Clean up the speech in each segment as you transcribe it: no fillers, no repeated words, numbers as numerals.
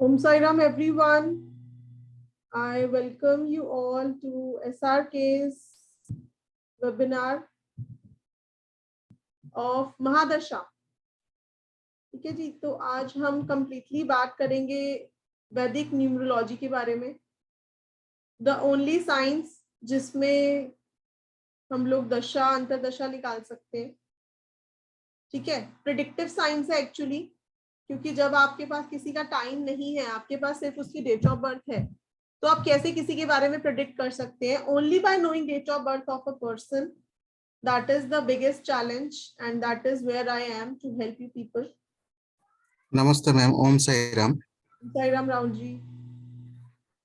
Om Sai Ram everyone. I welcome you all to SRK's webinar of महादशा. ठीक है जी, तो आज हम completely बात करेंगे वैदिक न्यूमरोलॉजी के बारे में. The only science जिसमें हम लोग दशा अंतरदशा निकाल सकते हैं. ठीक है, प्रिडिक्टिव साइंस है एक्चुअली, क्योंकि जब आपके पास किसी का टाइम नहीं है, आपके पास सिर्फ उसकी डेट ऑफ बर्थ है, तो आप कैसे किसी के बारे में प्रेडिक्ट कर सकते हैं? Only by knowing date of birth of a person. That is the biggest challenge and that is where I am to help you people. नमस्ते मैम. ओम साई राम. साई राम राव जी.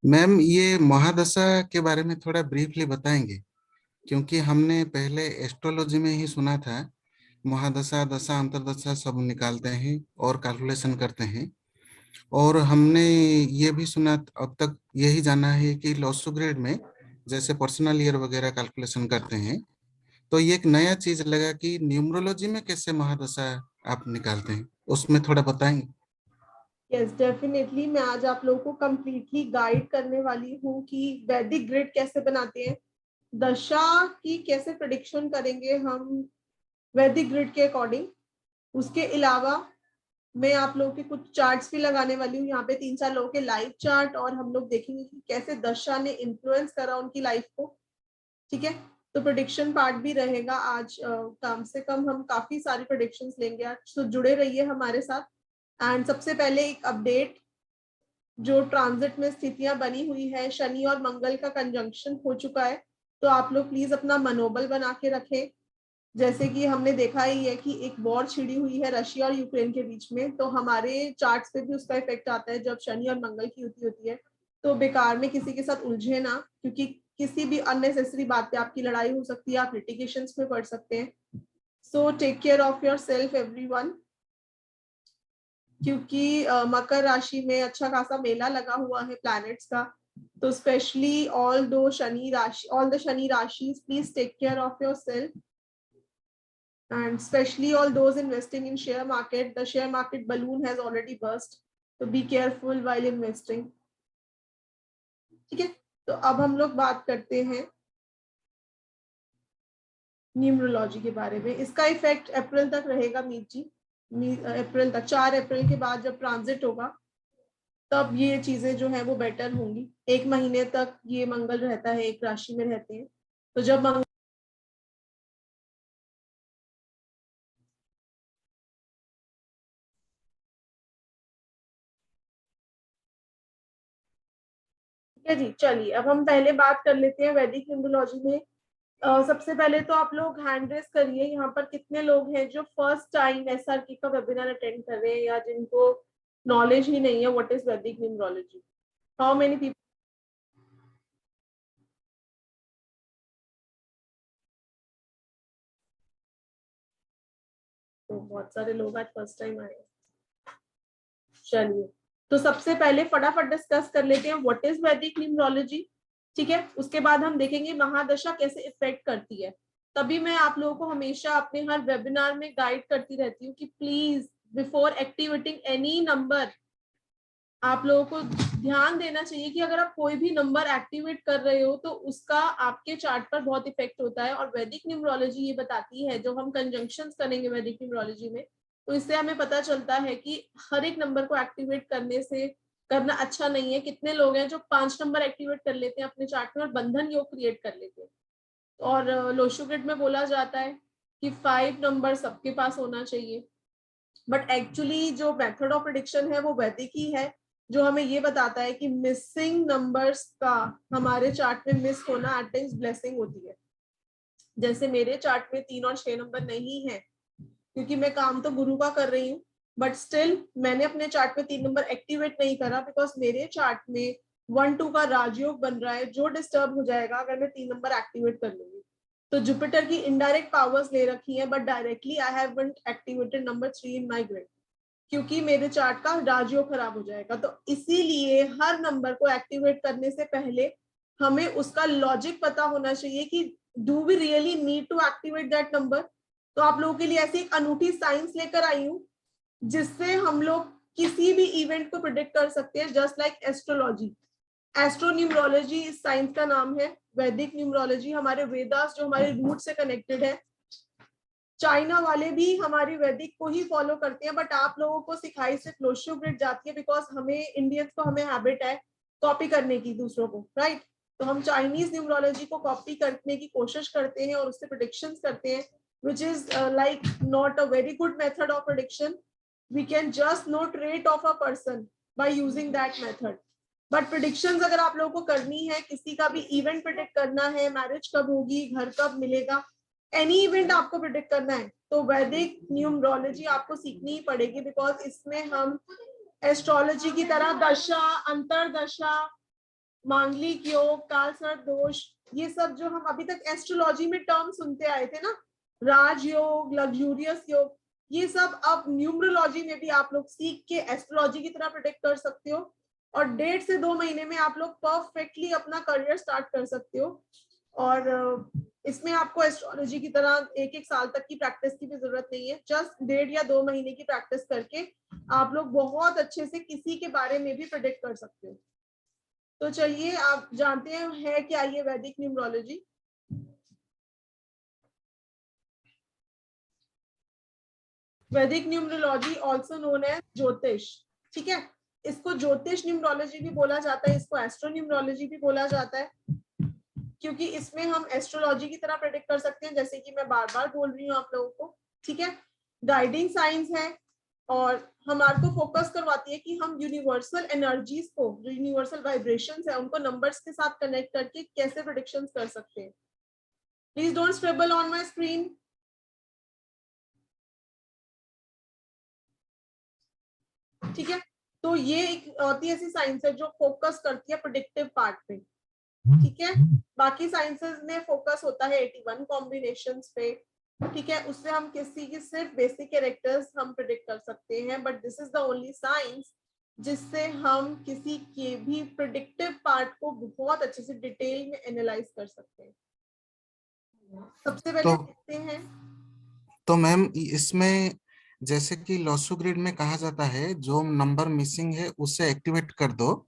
मैम, ये महादशा के बारे में थोड़ा ब्रीफली बताएंगे, क्योंकि हमने पहले एस्ट्रोलॉजी में ही सुना था महादशा, दशा, अंतरदशा सब निकालते हैं और कैलकुलेशन करते हैं. और हमने ये भी सुना, अब तक यही जाना है कि लॉसो ग्रेड में जैसे पर्सनल ईयर वगैरह कैलकुलेशन करते हैं. तो ये एक नया चीज लगा कि न्यूमरोलॉजी में कैसे महादशा आप निकालते हैं, उसमें थोड़ा बताएंगे. यस डेफिनेटली, मैं आज आप लोगों को कंप्लीटली गाइड करने वाली हूँ कि वैदिक ग्रिड कैसे बनाते हैं, दशा की कैसे प्रेडिक्शन करेंगे हम वैदिक ग्रिड के अकॉर्डिंग. उसके अलावा मैं आप लोगों के कुछ चार्ट्स भी लगाने वाली हूँ यहाँ पे, 3-4 लोगों के लाइव चार्ट, और हम लोग देखेंगे कि कैसे दशा ने इन्फ्लुएंस करा उनकी लाइफ को. ठीक है, तो प्रेडिक्शन पार्ट भी रहेगा आज. कम से कम हम काफी सारी प्रेडिक्शंस लेंगे आज, तो जुड़े रहिए हमारे साथ. एंड सबसे पहले एक अपडेट, जो ट्रांजिट में स्थितियां बनी हुई है, शनि और मंगल का कंजंक्शन हो चुका है, तो आप लोग प्लीज अपना मनोबल बना के रखें. जैसे कि हमने देखा ही है कि एक वॉर छिड़ी हुई है रशिया और यूक्रेन के बीच में, तो हमारे चार्ट्स पे भी उसका इफेक्ट आता है जब शनि और मंगल की युति होती है. तो बेकार में किसी के साथ उलझे ना, क्योंकि किसी भी अननेसेसरी बात पे आपकी लड़ाई हो सकती है, आप लिटिगेशंस में पड़ सकते हैं. So take care of yourself everyone, क्योंकि मकर राशि में अच्छा खासा मेला लगा हुआ है प्लैनेट्स का. तो स्पेशली ऑल द शनि राशि, please take care of yourself. And especially all those investing in share market, the share market balloon has already burst, so be careful while investing. ठीक है, तो अब हम लोग बात करते हैं न्यूमरोलॉजी के बारे में. इसका इफेक्ट अप्रैल तक रहेगा मीत जी. अप्रैल तक, 4 अप्रैल के बाद जब ट्रांजिट होगा, तब ये चीजें जो है वो बेटर होंगी. 1 महीने तक ये मंगल रहता है, एक राशि में रहते हैं. तो जब मंगल ठीक है जी, चलिए अब हम पहले बात कर लेते हैं वैदिक न्यूमरोलॉजी में. सबसे पहले तो आप लोग हैंड रेस करिए. यहाँ पर कितने लोग हैं जो फर्स्ट टाइम एसआरके का वेबिनार अटेंड कर रहे हैं, या जिनको नॉलेज ही नहीं है व्हाट इज वैदिक न्यूमरोलॉजी? How many people? तो बहुत सारे लोग आज फर्स्ट टाइम आए. चलिए, तो सबसे पहले फटाफट डिस्कस कर लेते हैं व्हाट इज वैदिक न्यूमरोलॉजी. ठीक है, उसके बाद हम देखेंगे महादशा कैसे इफेक्ट करती है. तभी मैं आप लोगों को हमेशा अपने हर वेबिनार में गाइड करती रहती हूँ कि please before activating any number, आप लोगों को ध्यान देना चाहिए कि अगर आप कोई भी नंबर एक्टिवेट कर रहे हो तो उसका आपके चार्ट पर बहुत इफेक्ट होता है. और वैदिक न्यूमरोलॉजी ये बताती है, जो हम कंजंक्शंस करेंगे वैदिक न्यूमरोलॉजी में, तो इससे हमें पता चलता है कि हर एक नंबर को एक्टिवेट करना अच्छा नहीं है. कितने लोग हैं जो 5 नंबर एक्टिवेट कर लेते हैं अपने चार्ट में और बंधन योग क्रिएट कर लेते हैं. और लोशो ग्रिड में बोला जाता है कि 5 नंबर सबके पास होना चाहिए, बट एक्चुअली जो मेथड ऑफ प्रेडिक्शन है वो वैदिक ही है, जो हमें ये बताता है कि मिसिंग नंबर्स का हमारे चार्ट में मिस होना एट टाइम्स ब्लेसिंग होती है. जैसे मेरे चार्ट में 3 और 6 नंबर नहीं है, क्योंकि मैं काम तो गुरु का कर रही हूँ, बट स्टिल मैंने अपने चार्ट में 3 नंबर एक्टिवेट नहीं करा, बिकॉज मेरे चार्ट में 1-2 का राजयोग बन रहा है, जो डिस्टर्ब हो जाएगा अगर मैं 3 नंबर एक्टिवेट कर लूंगी. तो जुपिटर की इनडायरेक्ट पावर्स ले रखी है, but directly I haven't activated number 3 in my grid, क्योंकि मेरे चार्ट का राजयोग खराब हो जाएगा. तो इसीलिए हर नंबर को एक्टिवेट करने से पहले हमें उसका लॉजिक पता होना चाहिए कि do we really need to activate that number. तो आप लोगों के लिए ऐसी एक अनूठी साइंस लेकर आई हूँ, जिससे हम लोग किसी भी इवेंट को प्रिडिक्ट कर सकते हैं, जस्ट लाइक एस्ट्रोलॉजी। एस्ट्रोन्यूमरोलॉजी इस साइंस का नाम है। वैदिक न्यूमरोलॉजी हमारे वेदास जो हमारे रूट से कनेक्टेड है। चाइना वाले भी हमारी वैदिक को ही फॉलो करते हैं, बट आप लोगों को सिखाई सिर्फ लोशियो ग्रिड जाती है, बिकॉज हमें इंडियंस को हमें हैबिट है कॉपी करने की दूसरों को, राइट। तो हम चाइनीज न्यूमरोलॉजी को कॉपी करने की कोशिश करते हैं और उससे प्रेडिक्शंस करते हैं, which is like not a very good method of prediction. We can just know trait of a person by using that method. But predictions अगर आप लोगों को करनी है, किसी का भी इवेंट प्रिडिक्ट करना है, मैरिज कब होगी, घर कब मिलेगा, एनी इवेंट आपको प्रिडिक्ट करना है, तो वैदिक न्यूमरोलॉजी आपको सीखनी ही पड़ेगी, बिकॉज इसमें हम एस्ट्रोलॉजी की तरह दशा, अंतरदशा, मांगलिक योग, कालसर्प दोष, ये सब जो हम अभी तक एस्ट्रोलॉजी में टर्म सुनते आए थे ना, राजयोग, लग्जूरियस योग, ये सब अब न्यूमरोलॉजी में भी आप लोग सीख के एस्ट्रोलॉजी की तरह प्रेडिक्ट कर सकते हो, और 1.5 से 2 महीने में आप लोग परफेक्टली अपना करियर स्टार्ट कर सकते हो। और इसमें आपको एस्ट्रोलॉजी की तरह 1-1 साल तक की प्रैक्टिस की भी जरूरत नहीं है, जस्ट 1.5 या 2 महीने की प्रैक्टिस करके आप लोग बहुत अच्छे से किसी के बारे में भी प्रेडिक्ट कर सकते हो। तो चलिए, आप जानते हैं है क्या ये वैदिक न्यूमरोलॉजी। वैदिक न्यूमरोलॉजी ऑल्सो नोन एज ज्योतिष, ठीक है। इसको ज्योतिष न्यूमरोलॉजी भी बोला जाता है, इसको एस्ट्रो न्यूमरोलॉजी भी बोला जाता है, क्योंकि इसमें हम एस्ट्रोलॉजी की तरह प्रेडिक्ट कर सकते हैं, जैसे कि मैं बार बार बोल रही हूँ आप लोगों को, ठीक है। गाइडिंग साइंस है और हमारे को फोकस करवाती है कि हम यूनिवर्सल एनर्जीज को, जो यूनिवर्सल वाइब्रेशंस है, उनको नंबर्स के साथ कनेक्ट करके कैसे प्रेडिक्शंस कर सकते हैं। Please don't scribble on my screen. ठीक है, तो ये एक होती ऐसी साइंस है जो फोकस करती है प्रेडिक्टिव पार्ट पे, ठीक है। बाकी साइंसेस में फोकस होता है 81 कॉम्बिनेशंस पे, ठीक है। उससे हम किसी की सिर्फ बेसिक कैरेक्टर्स हम प्रेडिक्ट कर सकते हैं, but this is the only science जिससे हम किसी के भी प्रेडिक्टिव पार्ट को बहुत अच्छे से डिटेल में एनालाइज कर सकते हैं। सबसे पहले देखते हैं, तो मैम इसमें जैसे कि लॉसो ग्रिड में कहा जाता है जो नंबर मिसिंग है उसे एक्टिवेट कर दो,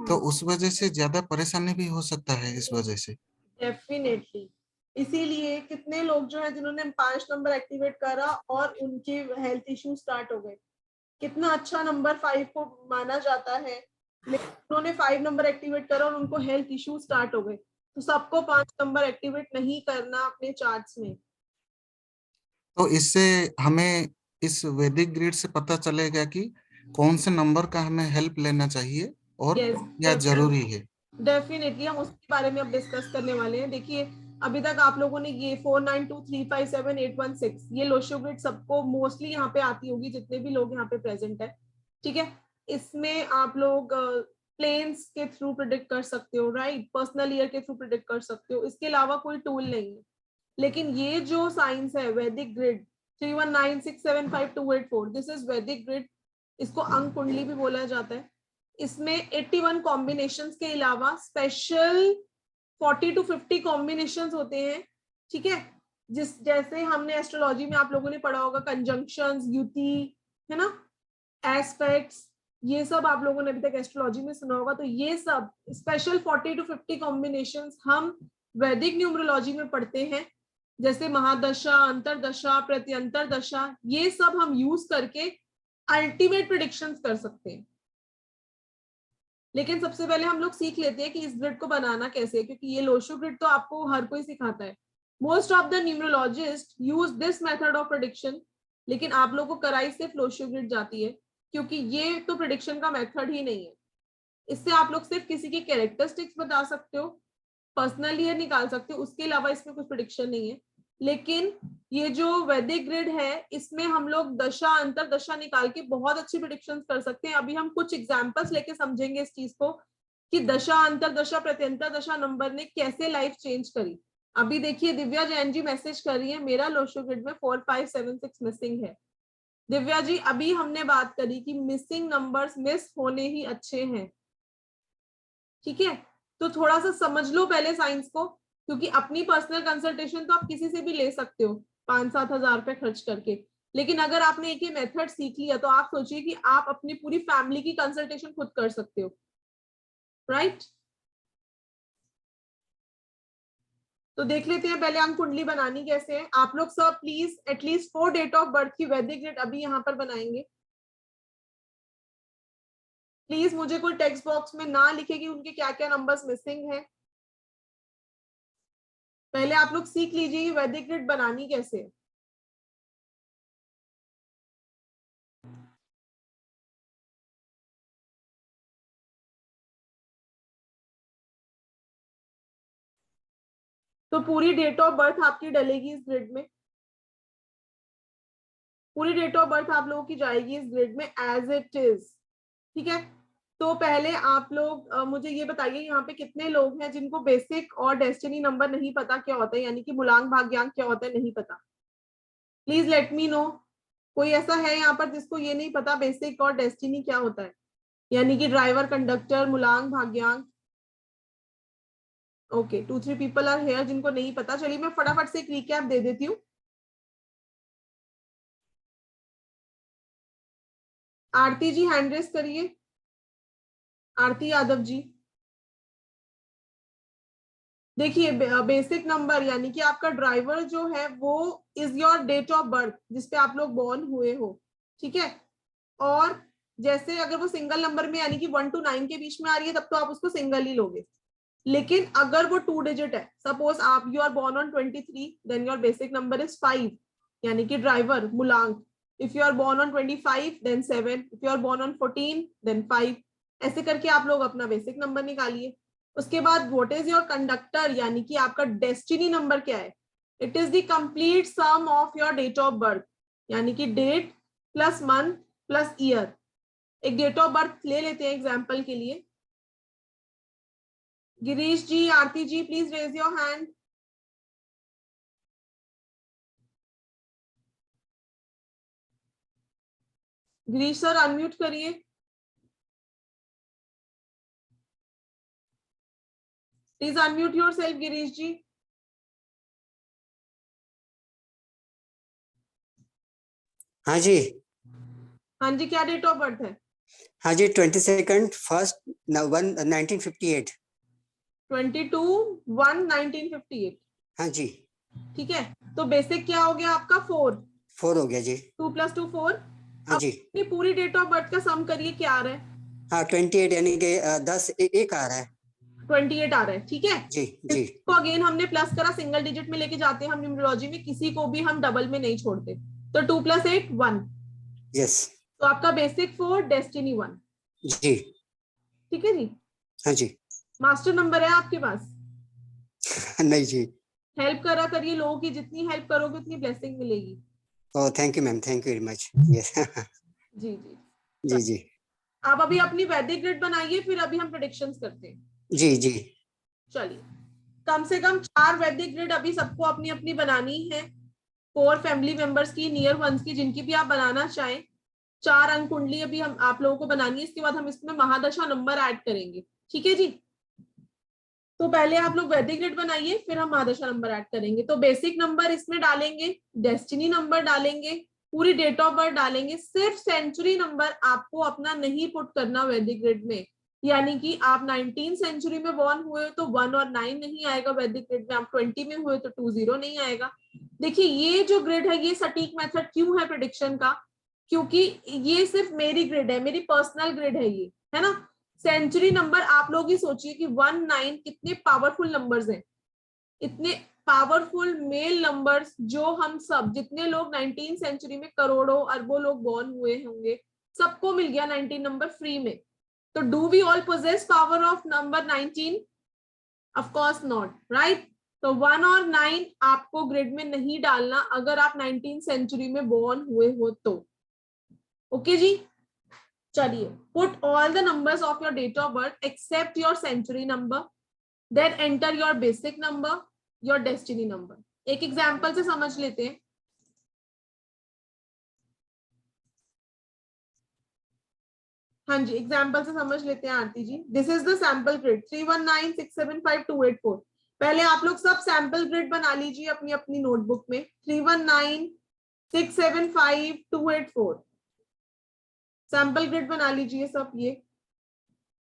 तो उस वजह से ज्यादा परेशानी भी हो सकता है इस वजह से। डेफिनेटली, इसीलिए कितने लोग जो है जिन्होंने 5 नंबर एक्टिवेट करा और उनके हेल्थ इश्यू स्टार्ट हो गए। कितना अच्छा नंबर 5 को माना जाता है, लेकिन उन्होंने 5 नंबर एक्टिवेट करा और उनको हेल्थ इश्यू स्टार्ट हो गए। तो सबको 5 नंबर एक्टिवेट नहीं करना अपने चार्ट्स में। तो इससे हमें इस वैदिक ग्रिड से पता चलेगा कि कौन से नंबर का हमें हेल्प लेना चाहिए और क्या जरूरी है। डेफिनेटली हम उसके बारे में अब डिस्कस करने वाले हैं। देखिए, अभी तक आप लोगों ने ये 4923578116 ये लोशो ग्रिड सबको मोस्टली यहाँ पे आती होगी, जितने भी लोग यहाँ पे प्रेजेंट है, ठीक है। इसमें आप लोग प्लेन्स के थ्रू प्रिडिक्ट कर सकते हो, राइट, पर्सनल ईयर के थ्रू प्रिडिक्ट कर सकते हो, इसके अलावा कोई टूल नहीं है। लेकिन ये जो साइंस है वैदिक ग्रिड 31967528 दिस इज वैदिक ग्रिड, इसको अंक कुंडली भी बोला जाता है। इसमें 81 कॉम्बिनेशंस के अलावा स्पेशल 40 to 50 कॉम्बिनेशंस होते हैं, ठीक है। जिस जैसे हमने एस्ट्रोलॉजी में आप लोगों ने पढ़ा होगा कंजंक्शंस, युति, है ना, एस्पेक्ट्स, ये सब आप लोगों ने अभी तक एस्ट्रोलॉजी में सुना होगा। तो ये सब स्पेशल 40 to 50 कॉम्बिनेशंस हम वैदिक न्यूमरोलॉजी में पढ़ते हैं, जैसे महादशा, अंतरदशा, प्रत्यंतर दशा, ये सब हम यूज करके अल्टीमेट प्रेडिक्शंस कर सकते हैं। लेकिन सबसे पहले हम लोग सीख लेते हैं कि इस ग्रिड को बनाना कैसे है, क्योंकि ये लोशो ग्रिड तो आपको हर कोई सिखाता है। Most of the numerologist use this method of prediction, लेकिन आप लोग को कराई सिर्फ लोशो ग्रिड जाती है, क्योंकि ये तो प्रेडिक्शन का मेथड ही नहीं है। इससे आप लोग सिर्फ किसी के कैरेक्टरिस्टिक्स बता सकते हो, पर्सनल ईयर निकाल सकते हो, उसके अलावा इसमें कुछ प्रेडिक्शन नहीं है। लेकिन ये जो वैदिक ग्रिड है, इसमें हम लोग दशा, अंतर दशा निकाल के बहुत अच्छी प्रेडिक्शंस कर सकते हैं। अभी हम कुछ एग्जांपल्स लेके समझेंगे इस चीज को कि दशा, अंतर दशा, प्रत्यंतर दशा नंबर ने कैसे लाइफ चेंज करी। अभी देखिए, दिव्या जैन जी मैसेज कर रही है, मेरा लोशो ग्रिड में 4576 मिसिंग है। दिव्या जी, अभी हमने बात करी कि मिसिंग नंबर्स मिस होने ही अच्छे हैं, ठीक है। तो थोड़ा सा समझ लो पहले साइंस को, क्योंकि अपनी पर्सनल कंसल्टेशन तो आप किसी से भी ले सकते हो 5-7 हजार रुपए खर्च करके, लेकिन अगर आपने एक ही मेथड सीख लिया तो आप सोचिए कि आप अपनी पूरी फैमिली की कंसल्टेशन खुद कर सकते हो, राइट? तो देख लेते हैं पहले अंक कुंडली बनानी कैसे है। आप लोग सब please at least 4 date of birth की वैदिक डेट अभी यहाँ पर बनाएंगे। प्लीज मुझे कोई टेक्स्ट बॉक्स में ना लिखे कि उनके क्या क्या नंबर्स मिसिंग है। पहले आप लोग सीख लीजिए कि वैदिक ग्रिड बनानी कैसे है। तो पूरी डेट ऑफ बर्थ आपकी डलेगी इस ग्रिड में, पूरी डेट ऑफ बर्थ आप लोगों की जाएगी इस ग्रिड में एज इट इज, ठीक है? तो पहले आप लोग मुझे ये बताइए यहाँ पे कितने लोग हैं जिनको बेसिक और डेस्टिनी नंबर नहीं पता क्या होता है, यानी कि मूलांक भाग्यांक क्या होता है नहीं पता। Please let me know. कोई ऐसा है यहाँ पर जिसको ये नहीं पता बेसिक और डेस्टिनी क्या होता है, यानी कि ड्राइवर, कंडक्टर, मूलांक, भाग्यांक? ओके, 2-3 पीपल आर हेयर जिनको नहीं पता। चलिए मैं फटाफट से एक रिकैप दे देती हूँ। आरती जी हैंड रेस करिए, आरती यादव जी। देखिए बेसिक नंबर यानी कि आपका ड्राइवर जो है वो is your date of birth जिसपे आप लोग बॉर्न हुए हो, ठीक है? और जैसे अगर वो सिंगल नंबर में यानी कि 1 to 9 के बीच में आ रही है तब तो आप उसको सिंगल ही लोगे। लेकिन अगर वो 2 डिजिट है, सपोज आप you are born on 23, then your basic number is 5 यानी कि ड्राइवर मूलांक। If you are born on 25 then 7, if you are born on 14 then 5। ऐसे करके आप लोग अपना बेसिक नंबर निकालिए। उसके बाद व्हाट इज योर कंडक्टर यानी कि आपका डेस्टिनी नंबर क्या है? It is the complete sum of your date of birth, यानी कि date plus month plus year. एक डेट ऑफ बर्थ ले लेते हैं एग्जाम्पल के लिए। Girish ji, Aarti ji, please raise your hand. Girish sir unmute करिए। Please unmute yourself Girish ji. हाँ जी। हाँ जी, क्या डेट ऑफ बर्थ है? हाँ जी, 22nd 1 1958। 22/1/1958। हाँ जी। ठीक है, तो बेसिक क्या हो गया आपका? 4 हो गया जी। 2 + 2 4। हाँ जी। अपनी पूरी डेट ऑफ बर्थ का सम करिए, क्या आ रहा है? हाँ 28 यानी कि 10 एक आ रहा है। 28 आ रहा है, ठीक है जी जी। इसको अगेन हमने प्लस करा, सिंगल डिजिट में लेके जाते हैं हम न्यूमरोलॉजी में, किसी को भी हम डबल में नहीं छोड़ते। तो 2 + 8 1। यस। तो आपका बेसिक 4, डेस्टिनी 1। जी। ठीक है जी। हाँ जी। मास्टर नंबर है आपके पास? नहीं जी। हेल्प करा करिए, लोगों की जितनी हेल्प करोगे उतनी ब्लेसिंग मिलेगी। Oh thank you ma'am, thank you very much. Yes. जी जी जी जी। आप अभी अपनी वैदिक ग्रिड बनाइए, फिर अभी हम प्रेडिक्शंस करते हैं। जी जी। चलिए, कम से कम 4 वैदिक ग्रिड अभी सबको अपनी अपनी बनानी है। 4 फैमिली मेंबर्स की, नियर वंस की, जिनकी भी आप बनाना चाहें। 4 अंक कुंडली अभी हम आप लोगों को बनानी है। इसके बाद हम इसमें महादशा नंबर ऐड करेंगे, ठीक है जी? तो पहले आप लोग वैदिक ग्रिड बनाइए, फिर हम महादशा नंबर ऐड करेंगे। तो बेसिक नंबर इसमें डालेंगे, डेस्टिनी नंबर डालेंगे, पूरी डेट ऑफ बर्थ डालेंगे। सिर्फ सेंचुरी नंबर आपको अपना नहीं पुट करना वैदिक ग्रिड में, यानी कि आप 19 सेंचुरी में बॉर्न हुए तो 1 और 9 नहीं आएगा वैदिक ग्रिड में। आप 20 में हुए तो 20 नहीं आएगा। देखिए ये जो ग्रिड है ये सटीक मेथड क्यों है प्रेडिक्शन का? क्योंकि ये सिर्फ मेरी ग्रिड है, मेरी पर्सनल ग्रिड है ये, है ना? सेंचुरी नंबर आप लोग ही सोचिए कि 1 9 कितने पावरफुल नंबर्स हैं, इतने पावरफुल मेल नंबर्स जो हम सब जितने लोग 19 सेंचुरी में करोड़ों अरबों लोग बॉर्न हुए होंगे सबको मिल गया 19 नंबर फ्री में। तो do we all possess power of number 19? Of course not, right? तो 1 और 9 आपको ग्रिड में नहीं डालना अगर आप 19 सेंचुरी में बॉर्न हुए हो तो। ओके जी, चलिए, put all the numbers of your date of birth except your century number, then enter your basic number, your destiny number। एक एग्जांपल से समझ लेते हैं। हाँ जी, एग्जांपल से समझ लेते हैं Aarti ji. This is the sample grid 319675284। पहले आप लोग सब सैंपल ग्रिड बना लीजिए अपनी अपनी नोटबुक में। 319 675284 सैंपल ग्रिड बना लीजिए सब ये,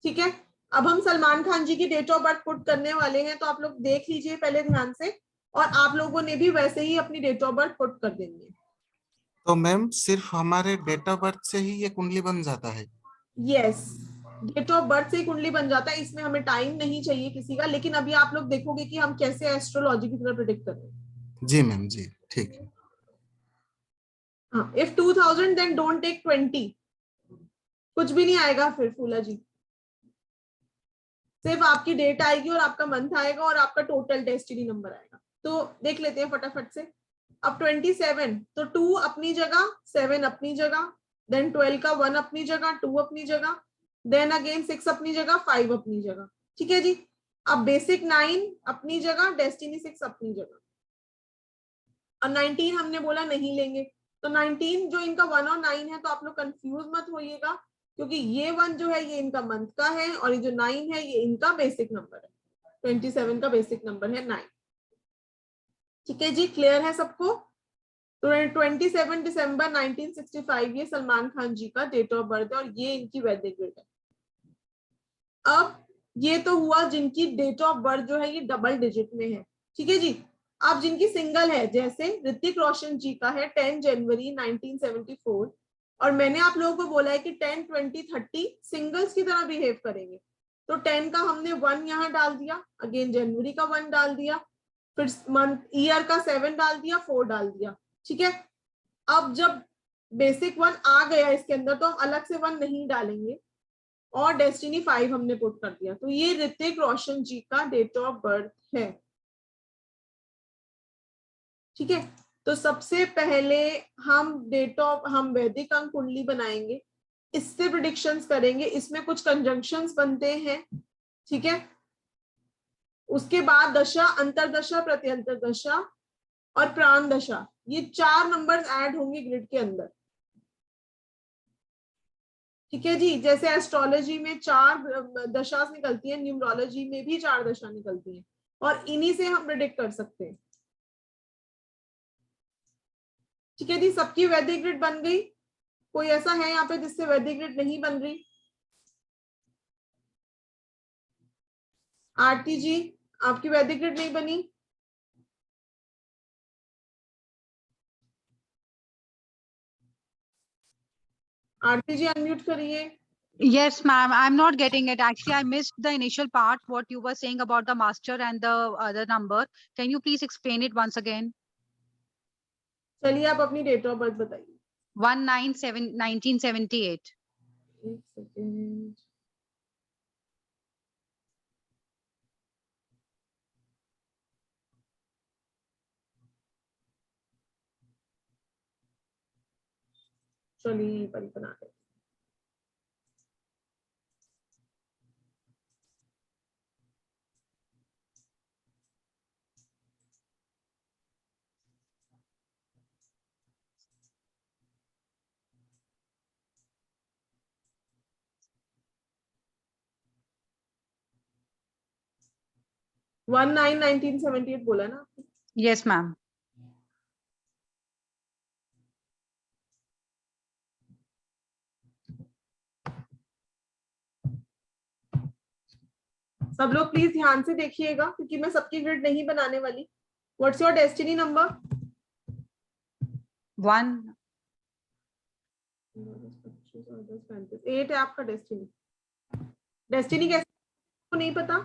ठीक है। अब हम सलमान खान जी की डेट ऑफ बर्थ पुट करने वाले हैं, तो आप लोग देख लीजिए पहले ध्यान से, और आप लोगों ने भी वैसे ही अपनी डेट ऑफ बर्थ पुट कर देनी है। तो मैम सिर्फ हमारे डेट ऑफ बर्थ से ही ये कुंडली बन जाता है? यस, डेट ऑफ बर्थ से ही कुंडली बन जाता है, इसमें हमें टाइम नहीं चाहिए किसी का, लेकिन अभी आप लोग देखोगे कि हम कैसे एस्ट्रोलॉजी की तरह प्रिडिक्ट कर रहे हैं। जी मैम जी, ठीक है। हाँ, इफ 2000 देन डोंट टेक 20, कुछ भी नहीं आएगा फिर फूला जी, सिर्फ आपकी डेट आएगी और आपका मंथ आएगा और आपका टोटल डेस्टिनी नंबर आएगा। तो देख लेते हैं फटाफट से। अब 27, तो 2 अपनी जगह, 7 अपनी जगह, देन 12 का 1 अपनी जगह, 2 अपनी जगह, देन अगेन 6 अपनी जगह, 5 अपनी जगह, ठीक है जी। अब बेसिक 9 अपनी जगह, डेस्टिनी 6 अपनी जगह, और 19 हमने बोला नहीं लेंगे, तो 19 जो इनका 1 और 9 है, तो आप लोग कंफ्यूज मत होइएगा, क्योंकि ये 1 जो है ये इनका मंथ का है, और ये जो 9 है ये इनका बेसिक नंबर है। 27 का बेसिक नंबर है 9, ठीक है जी, क्लियर है सबको? तो 27 दिसंबर 1965 ये सलमान खान जी का डेट ऑफ बर्थ है, और ये इनकी वैदिक डेट है। अब ये तो हुआ जिनकी डेट ऑफ बर्थ जो है ये डबल डिजिट में है, ठीक है जी। अब जिनकी सिंगल है, जैसे ऋतिक रोशन जी का है 10 जनवरी 1974, और मैंने आप लोगों को बोला है कि 10, 20, 30 सिंगल्स की तरह बिहेव करेंगे, तो 10 का हमने 1 यहाँ डाल दिया, अगेन जनवरी का 1 डाल दिया, फिर मंथ ईयर का 7 डाल दिया, 4 डाल दिया, ठीक है। अब जब बेसिक 1 आ गया इसके अंदर, तो हम अलग से 1 नहीं डालेंगे, और डेस्टिनी 5 हमने पुट कर दिया, तो ये ऋतिक रोशन जी का डेट ऑफ बर्थ है, ठीक है। तो सबसे पहले हम वैदिक अंक कुंडली बनाएंगे, इससे प्रिडिक्शंस करेंगे, इसमें कुछ कंजंक्शंस बनते हैं, ठीक है। उसके बाद दशा, अंतरदशा, प्रत्यंतर दशा और प्राण दशा, ये 4 नंबर्स ऐड होंगे ग्रिड के अंदर, ठीक है जी। जैसे एस्ट्रोलॉजी में 4 दशा निकलती है, न्यूमरोलॉजी में भी 4 दशा निकलती है, और इन्हीं से हम प्रिडिक्ट कर सकते हैं, ठीक है जी। सबकी वैदिक ग्रिड बन गई? कोई ऐसा है यहाँ पे जिससे वैदिक ग्रिड नहीं बन रही? आरती जी, आपकी वैदिक ग्रिड नहीं बनी? आरती जी अनम्यूट करिए। Yes, ma'am. I'm not getting it. Actually, I missed the initial part, what you were saying about the master and the other number. Can you please explain it once again? चलिए आप अपनी date of birth बताइए। 1978. एक second, चलिए पर बना दे। One 1978 बोला ना? Yes, ma'am. सब लोग प्लीज ध्यान से देखिएगा, क्योंकि मैं सबकी ग्रिड नहीं बनाने वाली। What's your destiny number? 1. 8 है आपका डेस्टिनी। डेस्टिनी कैसे को नहीं पता?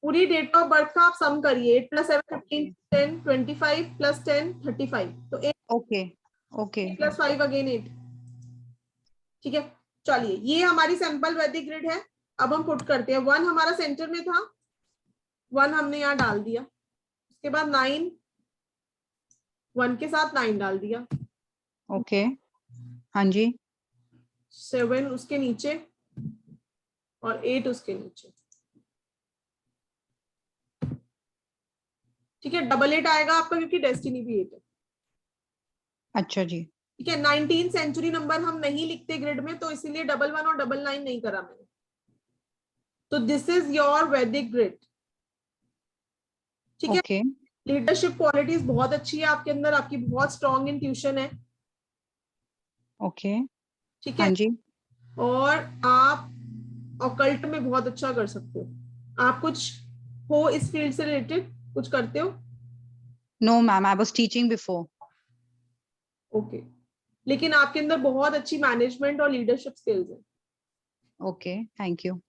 पूरी डेट ऑफ बर्थ का आप सम करिए, 8 + 7 15 10 25 + 10 35, तो 8 Okay. Okay. + 5 अगेन 8, ठीक है। चलिए ये हमारी सैंपल वैदिक ग्रिड है। अब हम पुट करते हैं। 1 हमारा सेंटर में था, 1 हमने यहाँ डाल दिया, उसके बाद 9, 1 के साथ 9 डाल दिया, Okay. हाँ जी. 7 उसके नीचे और 8 उसके नीचे, ठीक है। 88 आएगा आपका, क्योंकि डेस्टिनी भी 8 है। अच्छा जी. ठीक है। 19 सेंचुरी नंबर हम नहीं लिखते ग्रिड में, तो इसीलिए 11 और 99 नहीं करा मैंने। तो दिस इज योर वैदिक ग्रिड, ठीक है। Okay. लीडरशिप क्वालिटीज बहुत अच्छी है आपके अंदर, आपकी बहुत स्ट्रॉन्ग इंट्यूशन है, ओके, ठीक हाँ है। जी। और आप ऑकल्ट में बहुत अच्छा कर सकते हो। आप कुछ हो इस फील्ड से रिलेटेड, कुछ करते हो? No ma'am, I was teaching before. Okay, लेकिन आपके अंदर बहुत अच्छी मैनेजमेंट और लीडरशिप स्किल्स है। Okay, thank you.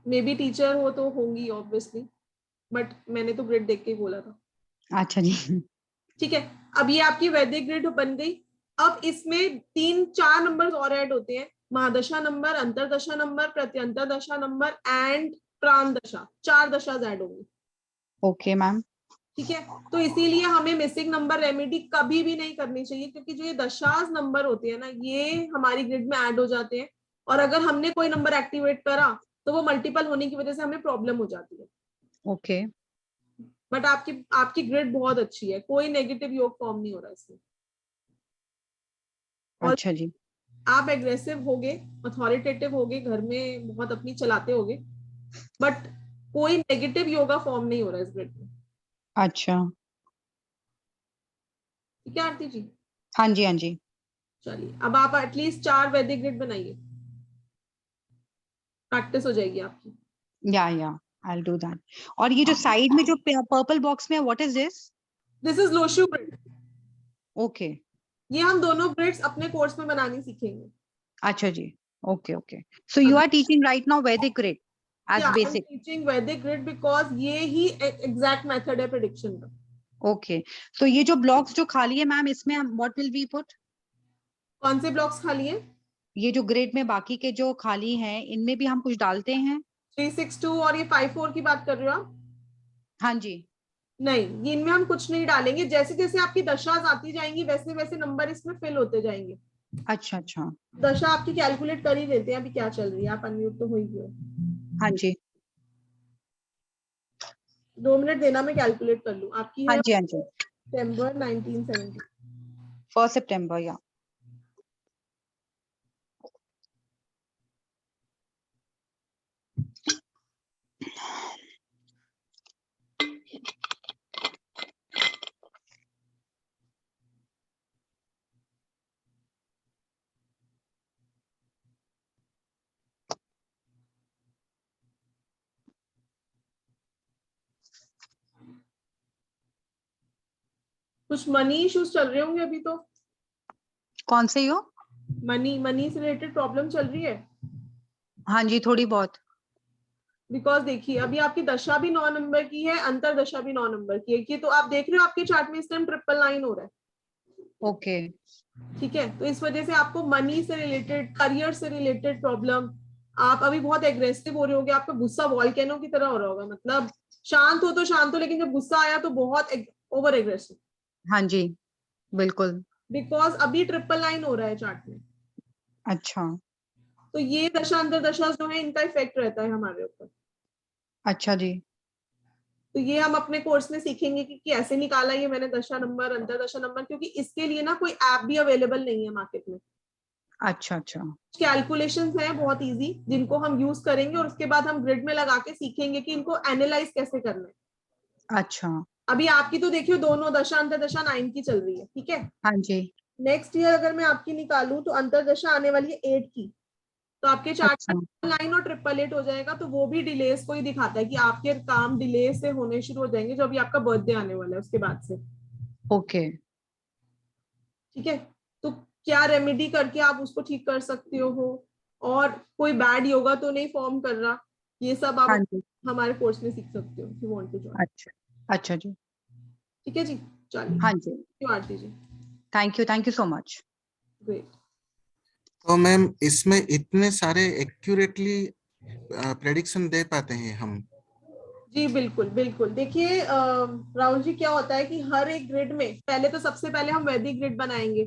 Maybe teacher हो तो होंगी ऑब्वियसली, बट मैंने तो ग्रिड देख के ही बोला था। अच्छा जी। ठीक है, अब ये आपकी वैदिक ग्रिड बन गई। अब इसमें 3-4 नंबर्स और ऐड होते हैं, महादशा नंबर, अंतरदशा नंबर, प्रत्यंतर दशा नंबर एंड प्राण दशा, 4 दशा ऐड होंगी। Okay ma'am. ठीक है, तो इसीलिए हमें मिसिंग नंबर रेमेडी कभी भी नहीं करनी चाहिए, क्योंकि जो ये दशास नंबर होते हैं ना, ये हमारी ग्रिड में ऐड हो जाते हैं, और अगर हमने कोई नंबर एक्टिवेट करा तो वो मल्टीपल होने की वजह से हमें प्रॉब्लम हो जाती है। ओके, बट आपकी आपकी ग्रिड बहुत अच्छी है, कोई नेगेटिव योग फॉर्म नहीं हो रहा इसमें। और अच्छा जी। आप एग्रेसिव होगे, अथॉरिटेटिव होगे, घर में बहुत अपनी चलाते होगे, बट कोई नेगेटिव योगा फॉर्म नहीं हो रहा इस ग्रिड में। अच्छा, ठीक है आरती जी? हाँ जी, हाँ जी। चलिए, अब आप एटलीस्ट 4 वैदिक ग्रिड बनाइए, प्रैक्टिस हो जाएगी आपकी। या आई विल डू दैट। और ये जो साइड में जो पर्पल बॉक्स में है, what is this? This is Lo Shu grid. Okay, ये हम दोनों ग्रिड्स अपने कोर्स में बनानी सीखेंगे। अच्छा जी। Okay okay, so you are teaching right now Vedic grid as I am basic. Teaching Vedic grid because ये ही एग्जैक्ट मेथड है प्रेडिक्शन का। ओके, सो ये जो ब्लॉक्स जो खाली है मैम, इसमें हम व्हाट विल वी पुट? कौन से ब्लॉक्स खाली हैं? ये जो ग्रिड में बाकी के जो खाली हैं, इनमें भी हम कुछ डालते हैं? 362 और ये 54 की बात कर रहे हो आप? हाँ जी। नहीं, इनमें हम कुछ नहीं डालेंगे, जैसे जैसे आपकी दशाज आती जाएंगी वैसे वैसे नंबर इसमें फिल होते जाएंगे। अच्छा अच्छा, दशा आपकी कैलकुलेट कर ही लेते हैं, अभी क्या चल रही है, आप अनम्यूट तो हो ही गए। हाँ जी, 2 मिनट देना, मैं कैलकुलेट कर लूं। आपकी हाँ है जी, हाँ जी। सितंबर 1970। 1 सितंबर, या कुछ मनी इश्यूज चल रहे होंगे अभी तो। कौन से हो? मनी से रिलेटेड प्रॉब्लम चल रही है। हाँ जी, थोड़ी बहुत। बिकॉज देखिए, अभी आपकी दशा भी 9 नंबर की है, अंतर दशा भी 9 नंबर की है, कि तो आप देख रहे हो आपके चार्ट में इस टाइम 999 हो रहा है। ओके, ठीक है, तो इस वजह से आपको मनी से रिलेटेड, करियर से रिलेटेड प्रॉब्लम, आप अभी बहुत एग्रेसिव हो रहे होगे, आपका गुस्सा वॉल्केनो की तरह हो रहा होगा, मतलब शांत हो तो शांत हो, लेकिन जब गुस्सा आया तो बहुत ओवर एग्रेसिव। हाँ जी, बिल्कुल। बिकॉज अभी 999 हो रहा है चार्ट में। अच्छा तो ये दशा अंतर दशा जो है, इनका इफेक्ट रहता है हमारे ऊपर। अच्छा जी। तो ये हम अपने कोर्स में सीखेंगे कि कैसे निकाला ये मैंने दशा नंबर, अंतर दशा नंबर, क्योंकि इसके लिए ना कोई ऐप भी अवेलेबल नहीं है मार्केट में। अच्छा अच्छा, कैलकुलेशंस हैं बहुत इजी, जिनको हम यूज करेंगे, और उसके बाद हम ग्रिड में लगा के सीखेंगे कि इनको एनालाइज कैसे करना है। अच्छा। अभी आपकी तो देखियो दोनों दशा अंतर दशा 9 की चल रही है, ठीक है। हाँ जी। नेक्स्ट ईयर अगर मैं आपकी निकालूं तो अंतर दशा आने वाली है 8 की, तो आपके चार्ट अच्छा, में 9 और 888 हो जाएगा, तो वो भी डिलेस को ही दिखाता है कि आपके काम डिले से होने शुरू हो जाएंगे जो अभी आपका बर्थडे आने वाला है उसके बाद से। ओके। ठीक है, तो क्या रेमेडी करके आप उसको ठीक कर सकते हो, और कोई बैड योगा तो नहीं फॉर्म कर रहा, ये सब हाँ आप जी, हमारे कोर्स में सीख सकते हो, यू वांट टू जॉइन। अच्छा अच्छा जी। ठीक है जी, चलिए, हाँ जी, क्यों Aarti ji, thank you so much. Great. तो मैम इसमें इतने सारे एक्यूरेटली प्रेडिक्शन दे पाते हैं हम? जी बिल्कुल बिल्कुल, देखिए राहुल जी, क्या होता है कि हर एक ग्रिड में पहले तो सबसे पहले हम वैदिक ग्रिड बनाएंगे,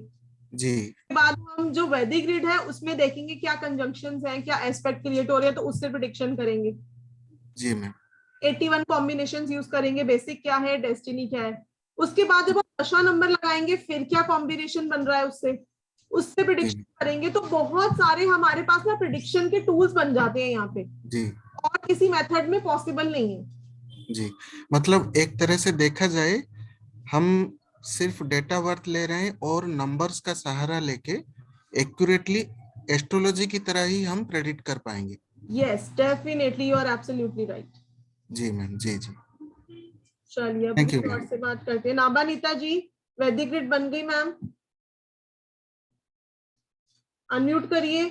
जी उसके बाद हम जो वैदिक ग्रिड है उसमें देखेंगे क्या कंजंक्शंस हैं, क्या एस्पेक्ट क्रिएट हो रहे हैं, तो उससे प्रेडिक्शन करेंगे। जी मैम। 81 कॉम्बिनेशन यूज करेंगे, बेसिक क्या है, डेस्टिनी क्या है। उसके बाद जब हम दशा नंबर लगाएंगे, फिर क्या कॉम्बिनेशन बन रहा है उससे उससे प्रिडिक्शन जी करेंगे, तो बहुत सारे हमारे पास ना प्रिडिक्शन के टूल्स बन जाते हैं यहाँ पे, जी और किसी मेथड में पॉसिबल नहीं है। जी, मतलब एक तरह से देखा जाए हम सिर्फ डेट ऑफ बर्थ ले रहे हैं और नंबर्स का सहारा लेके एक्यूरेटली एस्ट्रोलॉजी की तरह ही हम प्रेडिक्ट कर पाएंगे। Yes definitely, you are absolutely right. जी मैम, जी जी। चलिए अब Thank you, किसी और ma'am. से बात करते हैं। नाबा नीता जी, वैदिक ग्रिड बन गई मैम, अनम्यूट करिए।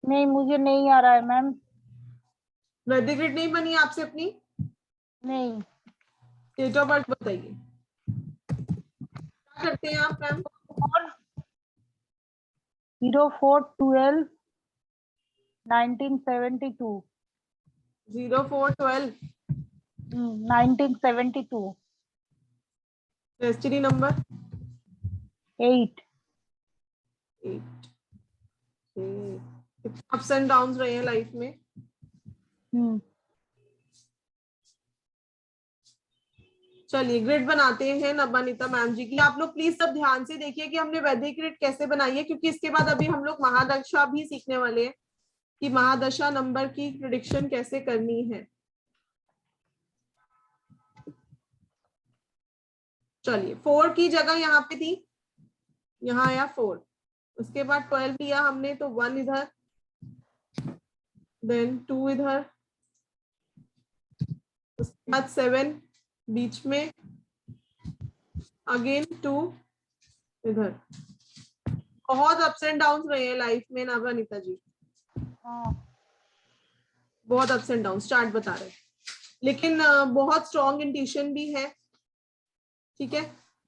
नहीं, मुझे नहीं आ रहा है मैम। वैदिक ग्रिड नहीं बनी आपसे अपनी? नहीं। डेट ऑफ बर्थ बताइए, क्या करते हैं आप ma'am? 04/12/1972। 04/12। 1972। Destiny number 8। 8। Ups and downs रहे हैं लाइफ में। चलिए ग्रिड बनाते हैं नबानीता मैम जी की। आप लोग प्लीज सब ध्यान से देखिए कि हमने वैदिक ग्रिड कैसे बनाई है, क्योंकि इसके बाद अभी हम लोग महादशा भी सीखने वाले हैं कि महादशा नंबर की प्रिडिक्शन कैसे करनी है। चलिए 4 की जगह यहाँ पे थी, यहाँ आया 4, उसके बाद 12 लिया हमने तो 1 इधर, देन 2 इधर, उसके बाद 7 बीच में, अगेन 2 इधर। बहुत अप्स एंड डाउन रहे हैं लाइफ में ना अनीता जी, बहुत अप्स एंड डाउन, चार्ट बता रहे हैं, लेकिन बहुत स्ट्रॉन्ग इंट्यूशन भी है। ठीक है,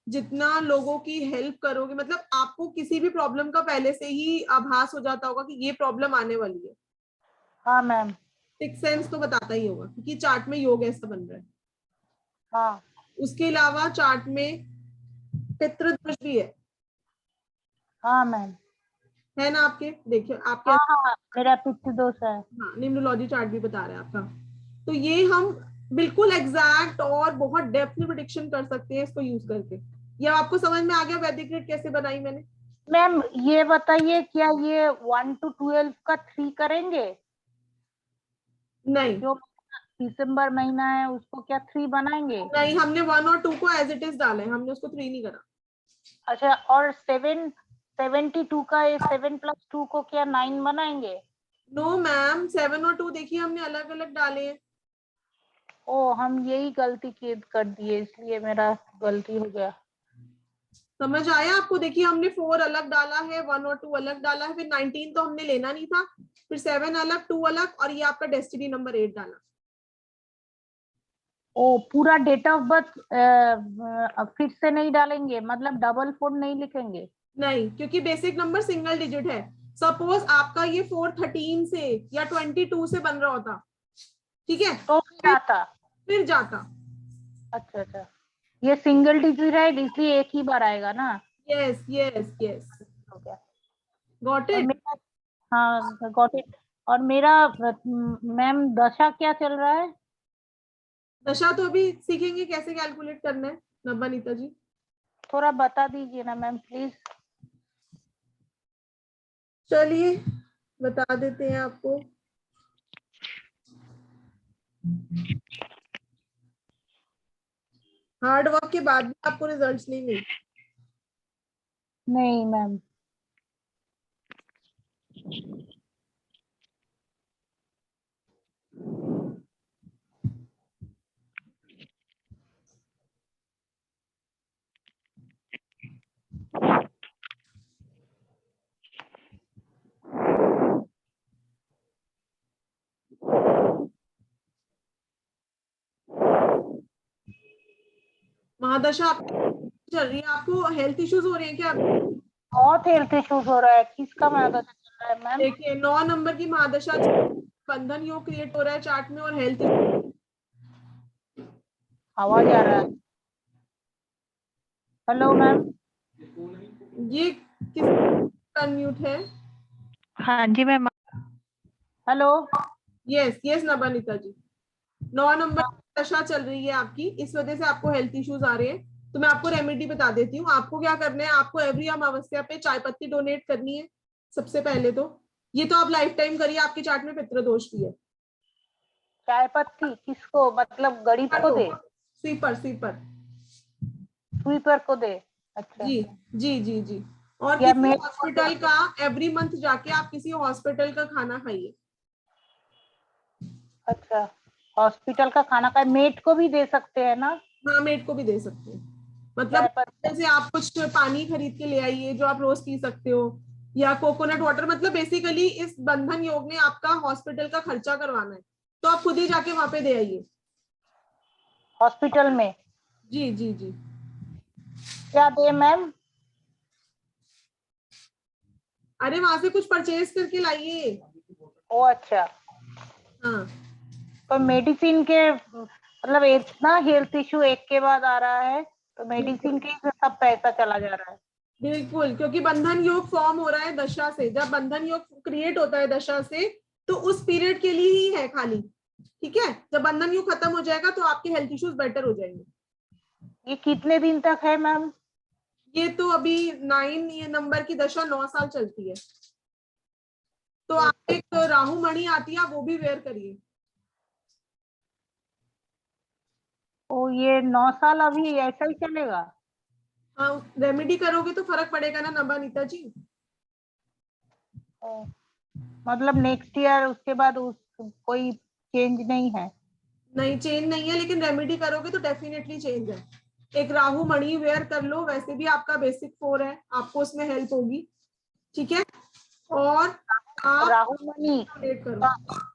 जितना लोगों की हेल्प करोगे, मतलब आपको किसी भी प्रॉब्लम का पहले से ही आभास हो जाता होगा कि ये प्रॉब्लम आने वाली है। हाँ मैम। सिक्स सेंस तो बताता ही होगा, क्योंकि चार्ट में योग ऐसा बन रहा है। हाँ। उसके अलावा चार्ट में पितृदोष भी है। हाँ मैम। है ना आपके? देखिए आपके हाँ, मेरा पितृदोष है। हाँ, न्यूमरोलॉजी चार्ट भी बता रहा है आपका। तो ये हम बिल्कुल एग्जैक्ट और बहुत डेप्थ में प्रेडिक्शन कर सकते हैं इसको यूज करके। ये आपको समझ में आ गया वैदिक ग्रिड कैसे बनाई मैंने? मैम ये बताइए, क्या ये 1 to 12 का 3 करेंगे? नहीं जो दिसंबर महीना है उसको क्या 3 बनाएंगे? नहीं, हमने 1 और 2 को एज इट इज डाला है, हमने उसको 3 नहीं करा। अच्छा, और 72 का 7+2 को क्या 9 बनाएंगे? नो मैम, 7 और 2 देखिए हमने अलग अलग डाले हैं। ओ, हम यही गलती कर दिए, इसलिए मेरा गलती हो गया। समझ आया आपको? देखिए हमने 4 अलग डाला है, 1 और 2 अलग डाला है, फिर 19 तो हमने लेना नहीं था, फिर 7 अलग, 2 अलग, और ये आपका डेस्टिनी नंबर 8 डाला। ओ, पूरा डेट ऑफ बर्थ फिर से नहीं डालेंगे, मतलब डबल 4 नहीं लिखेंगे? नहीं, क्योंकि बेसिक नंबर सिंगल डिजिट है। सपोज आपका ये 413 से या 22 से बन रहा होता, ठीक है, तो फिर जाता। अच्छा अच्छा, ये सिंगल डिजिट है इसलिए एक ही बार आएगा ना? यस यस यस, हो गया। गॉट और इट। मेरा, हाँ गॉट इट। और मेरा मैम दशा क्या चल रहा है? दशा तो अभी सीखेंगे कैसे कैलकुलेट करना है नबानीता जी। थोड़ा बता दीजिए ना मैम प्लीज। चलिए बता देते हैं आपको। हार्ड वर्क के बाद भी आपको रिजल्ट्स नहीं मिले? नहीं मैम। महादशा आपकी चल रही है, आपको हेल्थ इश्यूज हो रहे हैं क्या? बहुत हेल्थ इश्यूज हो रहा है। किसका महादशा चल रहा है मैम? देखिए 9 नंबर की महादशा, बंधन योग क्रिएट हो रहा है चार्ट में, और हेल्थ। आवाज आ रहा है। Hello ma'am. ये किस अनम्यूट है? हाँ जी मैम। हेलो। यस यस नबानीता जी, 9 नंबर की दशा चल रही है आपकी, इस वजह से आपको हेल्थ इश्यूज आ रहे हैं। तो मैं आपको रेमेडी बता देती हूँ। आपको क्या करना है, आपको एवरी अमावस्या पे चाय पत्ती डोनेट करनी है सबसे पहले तो। ये तो आप लाइफ टाइम करिए, आपके चार्ट में पितृदोष भी है। चाय पत्ती किसको, मतलब गरीब को दे, स्वीपर स्वीपर। स्वीपर को दे? अच्छा। जी जी जी जी। और या किसी मेड को हॉस्पिटल दे? का एवरी मंथ जाके आप किसी हॉस्पिटल का खाना खाइए। अच्छा, हॉस्पिटल का खाना का मेड को भी दे सकते हैं ना? हाँ, मेड को भी दे सकते हैं। मतलब चाय पत्ती। जैसे आप कुछ पानी खरीद के ले आइए जो आप रोज पी सकते हो, या कोकोनट वाटर। मतलब बेसिकली इस बंधन योग में आपका हॉस्पिटल का खर्चा करवाना है, तो आप खुद ही जाके वहां पे दे आइए। हॉस्पिटल में जी जी जी। क्या दे मैम? अरे वहां से कुछ परचेज करके लाइए। ओ अच्छा। हाँ तो मेडिसिन के मतलब इतना हेल्थ इशू एक के बाद आ रहा है, तो मेडिसिन के ही सब पैसा चला जा रहा है। बिल्कुल, क्योंकि बंधन योग फॉर्म हो रहा है दशा से। जब बंधन योग क्रिएट होता है दशा से, तो उस पीरियड के लिए ही है खाली। ठीक है, जब बंधन योग खत्म हो जाएगा तो आपके हेल्थ इश्यूज बेटर हो जाएंगे। ये कितने दिन तक है मैम? ये तो अभी 9 ये नंबर की दशा 9 साल चलती है। तो आप एक राहु मणि आती है, वो भी वेयर करिए। ओ ये 9 साल अभी ऐसा ही चलेगा? हाँ, रेमेडी करोगे तो फर्क पड़ेगा ना नबानीता जी। ओ, मतलब नेक्स्ट ईयर उसके बाद कोई चेंज नहीं है? नहीं, चेंज नहीं है, लेकिन रेमेडी करोगे तो डेफिनेटली चेंज है। एक राहु मणि वेयर कर लो, वैसे भी आपका बेसिक 4 है, आपको उसमें हेल्प होगी। ठीक है, और आप राहु मणि वेट करो।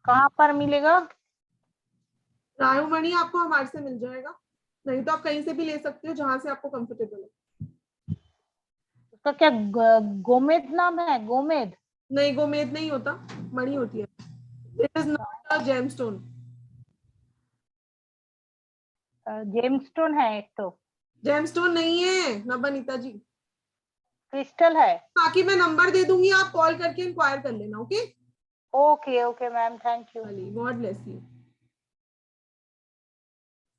कहाँ पर मिलेगा? राहु मणि आपको हमारे से मिल जाएगा, नहीं तो आप कहीं से भी ले सकते हो जहां से आपको कंफर्टेबल है। उसका क्या गोमेद नाम है? गोमेद? नहीं, गोमेद नहीं होता, मणि होती है। It is not a gemstone. Gemstone है एक तो। जेमस्टोन नहीं है नबानीता जी। क्रिस्टल है? बाकी मैं नंबर दे दूंगी, आप कॉल करके इंक्वायर कर लेना। Okay, okay okay ma'am, thank you. God bless you.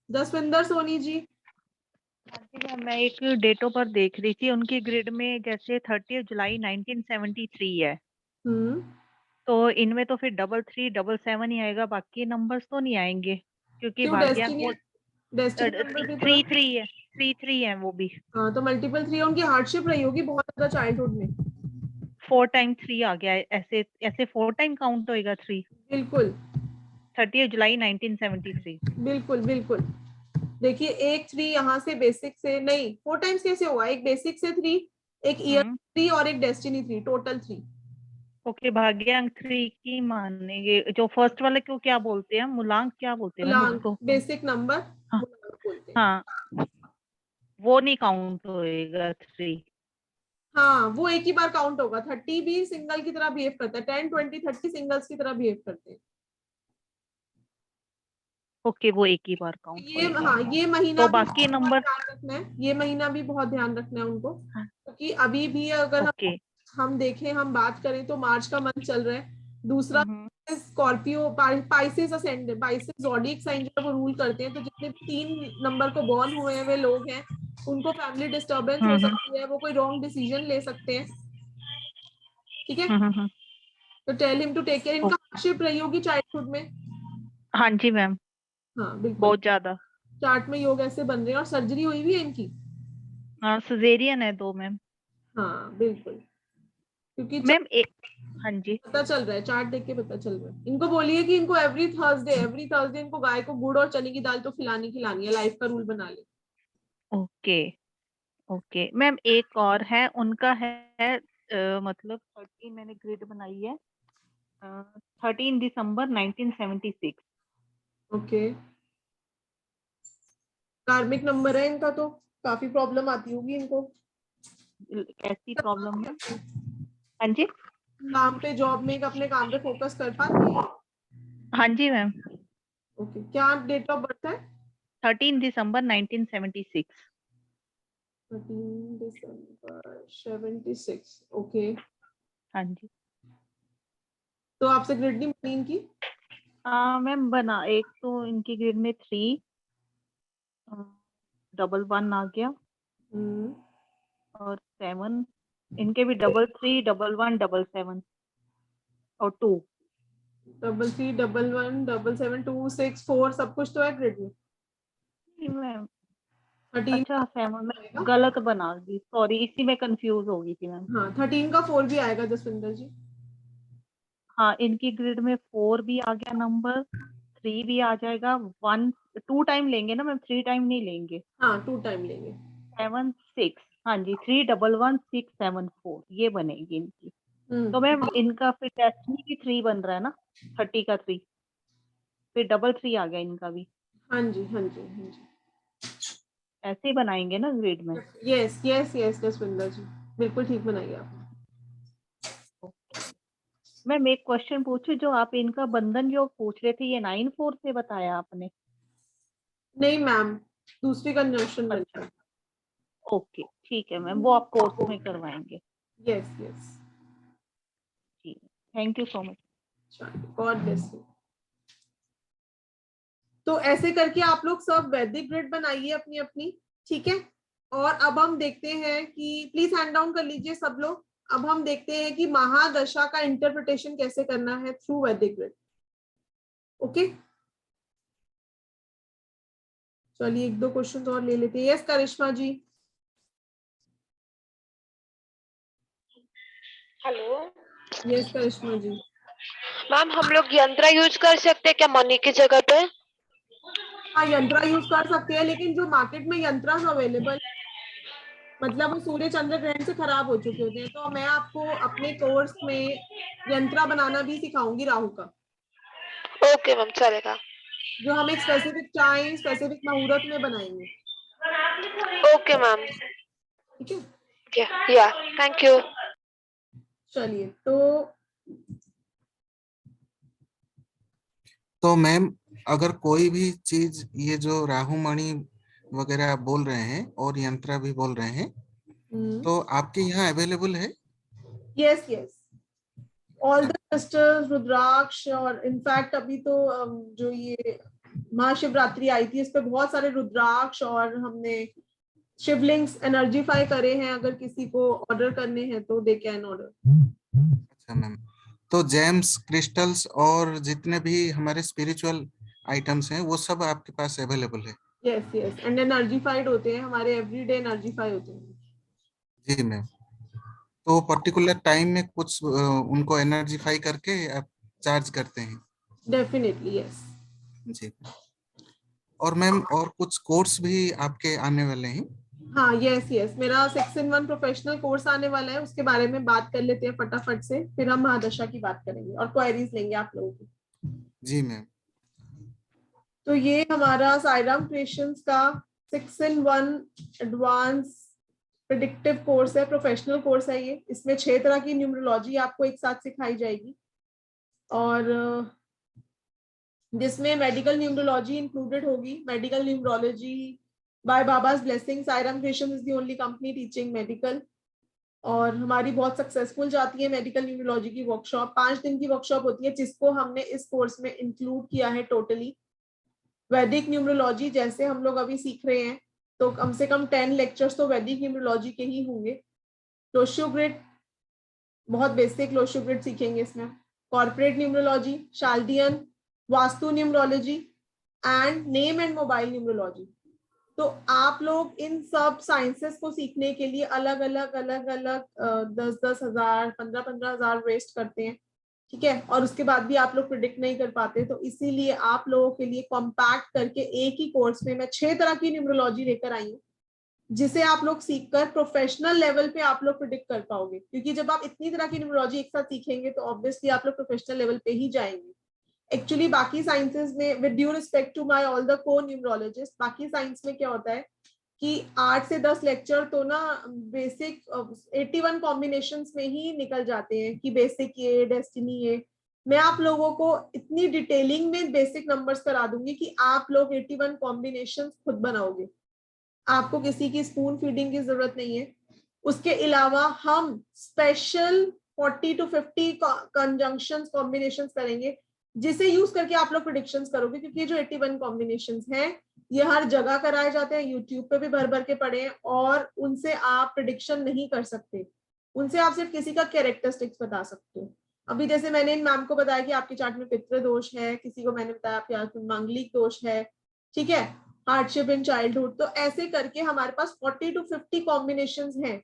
Jasvinder Soni ji. हाँ जी मैम, मैं एक डेट ऑफ बर्थ देख रही थी उनकी ग्रिड में, जैसे 30 जुलाई 1973 है, हम्म, तो इनमें तो फिर 3377 ही आएगा, बाकी नंबर्स तो नहीं आएंगे क्योंकि क्यों? भाग्यांक डेस्टिनी, वो डेस्टिनी नंबर भी तो है। 33 है, 33 है वो भी। हाँ, तो मल्टीपल 3 उनकी हार्डशिप रही होगी बहुत ज्यादा चाइल्डहुड में। 4 टाइम 3 आ गया है, ऐसे ऐसे 4 टाइम काउंट होएगा 3। बिल्कुल 30 जुलाई 1973। बिल्कुल बिल्कुल। देखिए, एक 3 यहाँ से बेसिक से नहीं, 4 टाइम्स कैसे हुआ? एक बेसिक से 3, एक ईयर 3 और एक डेस्टिनी 3, टोटल 3। ओके, भाग्यांक 3 की मानेंगे, जो फर्स्ट वाले को क्या बोलते हैं, मूलांक क्या बोलते हैं मैम मूलांक, उसको? बेसिक नंबर हाँ मूलांक बोलते हैं। हाँ, वो नहीं काउंट होएगा 3। हाँ, वो एक ही बार काउंट होगा। 30 भी सिंगल की तरह बिहेव करता है, 10 20 30 सिंगल्स की तरह बिहेव करते हैं। ओके, वो एक ही बार काउंट ये होएगा। हाँ, ये महीना तो भी बाकी बहुत नंबर, ध्यान रखना है, ये महीना भी बहुत ध्यान रखना है उनको, क्योंकि अभी भी अगर ओके। हम देखें, हम बात करें तो मार्च का मंथ चल रहा है। दूसरा Scorpio, Pisces ascendant, Pisces zodiac sign जो है वो रूल करते हैं। तो जितने भी 3 नंबर को बॉर्न हुए हैं वे लोग हैं, उनको फैमिली डिस्टर्बेंस हो सकती है, वो कोई रॉन्ग डिसीजन ले सकते हैं। ठीक है, तो tell him to take care. इनका हार्डशिप रही होगी चाइल्डहुड में। हाँ जी मैम, हाँ बिल्कुल, बहुत ज्यादा। चार्ट में योग ऐसे बन रहे हैं, और सर्जरी हुई भी है इनकी। हाँ, सिजेरियन है 2 मैम। हाँ बिल्कुल, क्योंकि मैम हाँ जी। पता चल रहा है, चार्ट देख के पता चल रहा है। इनको बोलिए कि इनको एवरी थर्सडे इनको गाय को गुड़ और चने की दाल तो खिलानी है, लाइफ का रूल बना ले। ओके ओके मैम, एक और है उनका है, मतलब 13 मैंने ग्रिड बनाई है, 13 दिसंबर 1976। ओके, कार्मिक नंबर है इनका, तो काफी प्रॉब्लम आती होगी इनको। कैसी प्रॉब्लम है? हाँ जी। काम पे, जॉब में, अपने काम पे फोकस कर पाते हैं? हाँ जी मैम, ओके, क्या डेट ऑफ बर्थ है? 13 दिसंबर 1976। 13 दिसंबर 76। ओके, हाँ जी। तो आपसे ग्रिड नहीं बनी इनकी? मैम बना, एक तो इनकी ग्रिड में 3 11 आ गया, और 7 इनके भी 33 11 77 और 2। 33, 11, 77, 2, 6, 4 सब कुछ तो है ग्रिड में। मैम 13 अच्छा 7 मैं गलत बना दी, सॉरी, इसी में कंफ्यूज हो गई थी मैम। हाँ 13 का 4 भी आएगा जसविंदर जी। हाँ इनकी ग्रिड में 4 भी आ गया नंबर, 3 भी आ जाएगा, 1 2 टाइम लेंगे ना मैम, 3 टाइम नहीं लेंगे। हाँ 2 टाइम लेंगे। 7 6, हाँ जी 3 1 1 6 7 4 ये बनेगी इनकी। तो मैम इनका फिर डेस्टिनी भी 3 बन रहा है ना, 30 का 3, फिर 3 आ गया इनका भी। हाँ जी हाँ जी हाँ जी, ऐसे ही बनाएंगे ना ग्रिड में। यस यस यस जसविंदर जी, बिल्कुल ठीक बनाइए आप। मैम एक क्वेश्चन पूछूं, जो आप इनका बंधन योग पूछ रहे थे ये 9 4 से बताया आपने? नहीं मैम, दूसरी कंजंक्शन बन अच्छा ओके ठीक है मैम, वो आप कोर्स में करवाएंगे। Yes yes. जी thank you so much. God bless you. तो ऐसे करके आप लोग सब वैदिक ग्रिड बनाइए अपनी अपनी, ठीक है। और अब हम देखते हैं कि प्लीज हैंड डाउन कर लीजिए सब लोग। अब हम देखते हैं कि महादशा का इंटरप्रिटेशन कैसे करना है थ्रू वैदिक ग्रिड। ओके चलिए 1-2 क्वेश्चन और ले लेते हैं। यस करिश्मा जी। हेलो यस करिश्मा जी। मैम, हम लोग यंत्र यूज कर सकते हैं क्या मनी की जगह पे? हाँ यंत्रा यूज कर सकते हैं, लेकिन जो मार्केट में यंत्रा अवेलेबल मतलब वो सूर्य चंद्र ग्रहण से खराब हो चुके होते हैं। तो मैं आपको अपने कोर्स में यंत्रा बनाना भी सिखाऊंगी राहु का, ओके मैम चलेगा। जो हम एक स्पेसिफिक टाइम स्पेसिफिक मुहूर्त में बनाएंगे। ओके मैम, ठीक है या थैंक यू। चलिए तो मैम अगर कोई भी चीज, ये जो राहु मणि वगैरह आप बोल रहे हैं और यंत्रा भी बोल रहे हैं, तो आपके यहाँ अवेलेबल है? Yes yes all the crystals, rudraksha, और इनफैक्ट अभी तो जो ये महाशिवरात्रि आई थी इस पे बहुत सारे रुद्राक्ष और हमने शिवलिंग्स एनर्जीफाई करे हैं। अगर किसी को ऑर्डर करने हैं तो दे कैन ऑर्डर। अच्छा मैम, तो जेम्स, क्रिस्टल्स और जितने भी हमारे स्पिरिचुअल आइटम्स हैं वो सब आपके पास अवेलेबल है? यस यस एंड एनर्जीफाइड होते हैं, हमारे एवरीडे एनर्जीफाई होते हैं। जी मैम। तो पर्टिकुलर टाइम में कुछ उनको एनर्जीफाई करके आप चार्ज करते हैं? Definitely yes. जी। और मैम और कुछ कोर्स भी आपके आने वाले हैं? हाँ यस यस मेरा 6-in-1 प्रोफेशनल कोर्स आने वाला है, उसके बारे में बात कर लेते हैं फटाफट से, फिर हम महादशा की बात करेंगे और क्वेरीज लेंगे आप लोगों की। जी मैम। तो ये हमारा साईराम क्रिएशंस का 6-in-1 एडवांस प्रेडिक्टिव कोर्स है, प्रोफेशनल कोर्स है ये। इसमें 6 तरह की न्यूमरोलॉजी आपको एक साथ सिखाई जाएगी, और जिसमें मेडिकल न्यूमरोलॉजी इंक्लूडेड होगी। Medical numerology by Baba's blessing, Sairam creations is the only company teaching medical. और हमारी बहुत सक्सेसफुल जाती है मेडिकल न्यूमरोलॉजी की वर्कशॉप। 5 दिन की वर्कशॉप होती है, जिसको हमने इस कोर्स में इंक्लूड किया है टोटली। वैदिक न्यूमरोलॉजी जैसे हम लोग अभी सीख रहे हैं, तो कम से कम 10 लेक्चर्स तो वैदिक न्यूमरोलॉजी के ही होंगे। लोशियो ग्रिड, बहुत बेसिक लोशियो ग्रिड सीखेंगे इसमें। Corporate numerology, Chaldean, vastu numerology and name and mobile numerology. तो आप लोग इन सब साइंसेस को सीखने के लिए अलग अलग 10-10 हजार 15-15 हजार वेस्ट करते हैं, ठीक है। और उसके बाद भी आप लोग प्रिडिक्ट नहीं कर पाते, तो इसीलिए आप लोगों के लिए कॉम्पैक्ट करके एक ही कोर्स में मैं 6 तरह की न्यूमरोलॉजी लेकर आई हूँ, जिसे आप लोग सीखकर प्रोफेशनल लेवल पे आप लोग प्रिडिक्ट कर पाओगे। क्योंकि जब आप इतनी तरह की न्यूमरोलॉजी एक साथ सीखेंगे तो ऑब्वियसली आप लोग प्रोफेशनल लेवल पे ही जाएंगे। एक्चुअली बाकी साइंसेस में, with due respect to my all the co numerologist, बाकी साइंस में क्या होता है कि 8 से 10 लेक्चर तो ना बेसिक 81 कॉम्बिनेशंस में ही निकल जाते हैं कि बेसिक ये, डेस्टिनी ये। मैं आप लोगों को इतनी डिटेलिंग में बेसिक नंबर्स करा दूंगी कि आप लोग 81 कॉम्बिनेशंस खुद बनाओगे, आपको किसी की स्पून फीडिंग की जरूरत नहीं है। उसके अलावा हम स्पेशल 40 to 50 कंजंक्शंस कॉम्बिनेशंस करेंगे, जिसे यूज करके आप लोग प्रेडिक्शंस करोगे। क्योंकि जो 81 कॉम्बिनेशंस हैं ये हर जगह कराए जाते हैं, यूट्यूब पे भी भर भर के पढ़े हैं, और उनसे आप प्रेडिक्शन नहीं कर सकते। उनसे आप सिर्फ किसी का कैरेक्टरिस्टिक्स बता सकते हो। अभी जैसे मैंने इन मैम को बताया कि आपके चार्ट में पितृ दोष है, किसी को मैंने बताया आपके चार्ट में मांगलिक दोष है, ठीक है, हार्डशिप इन चाइल्डहुड, तो ऐसे करके हमारे पास 40 to 50 कॉम्बिनेशंस हैं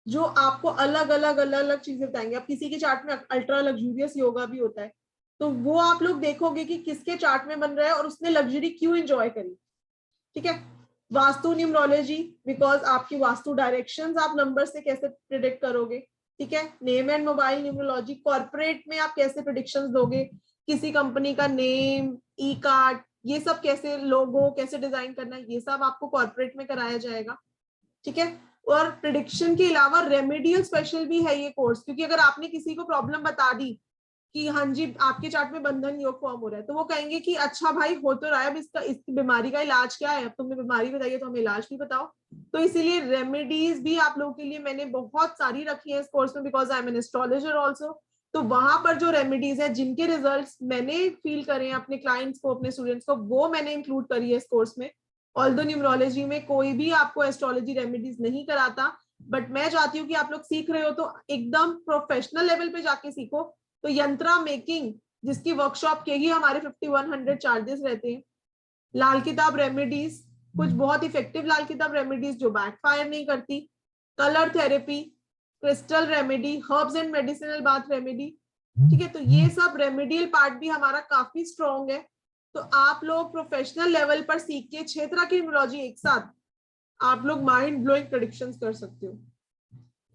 जो आपको अलग अलग चीजें बताएंगे। अब किसी के चार्ट में अल्ट्रा लग्जूरियस योगा भी होता है, तो वो आप लोग देखोगे कि किसके चार्ट में बन रहा है और उसने लग्जरी क्यों एंजॉय करी, ठीक है। वास्तु न्यूमरोलॉजी, बिकॉज आपकी वास्तु डायरेक्शंस आप नंबर से कैसे प्रिडिक्ट करोगे, ठीक है। Name and mobile numerology, corporate में आप कैसे प्रिडिक्शंस दोगे, किसी कंपनी का नेम, ई कार्ड, ये सब कैसे, लोगो कैसे डिजाइन करना है, ये सब आपको कॉर्पोरेट में कराया जाएगा, ठीक है। और प्रिडिक्शन के अलावा रेमेडियल स्पेशल भी है ये कोर्स, क्योंकि अगर आपने किसी को प्रॉब्लम बता दी कि हाँ जी आपके चार्ट में बंधन योग फॉर्म हो रहा है, तो वो कहेंगे कि अच्छा भाई हो तो रहा है, अब इसका इस बीमारी का इलाज क्या है, अब तुमने बीमारी बताइए तो हमें इलाज भी बताओ। तो इसीलिए रेमेडीज भी आप लोगों के लिए मैंने बहुत सारी रखी है इस कोर्स में, because I am an astrologer also. तो वहां पर जो रेमेडीज है, जिनके रिजल्ट्स मैंने फील करे हैं अपने क्लाइंट्स को, अपने स्टूडेंट्स को, वो मैंने इंक्लूड करी है इस कोर्स में। ऑल्दो न्यूमरोलॉजी में कोई भी आपको एस्ट्रोलॉजी रेमेडीज नहीं कराता, बट मैं चाहती हूँ कि आप लोग सीख रहे हो तो एकदम प्रोफेशनल लेवल पे जाके सीखो। तो यंत्रा मेकिंग, जिसकी वर्कशॉप के ही हमारे 5100 चार्जेस रहते हैं। लाल किताब रेमेडीज, कुछ बहुत इफेक्टिव लाल किताब रेमेडीज जो बैकफायर नहीं करती। Colour therapy, crystal remedy, herbs and medicinal bath remedy, ठीक है। तो ये सब रेमेडियल पार्ट भी हमारा काफी स्ट्रॉन्ग है। तो आप लोग प्रोफेशनल लेवल पर सीख के 6 तरह की न्यूमरोलॉजी एक साथ आप लोग माइंड ब्लोइंग प्रेडिक्शंस कर सकते हो।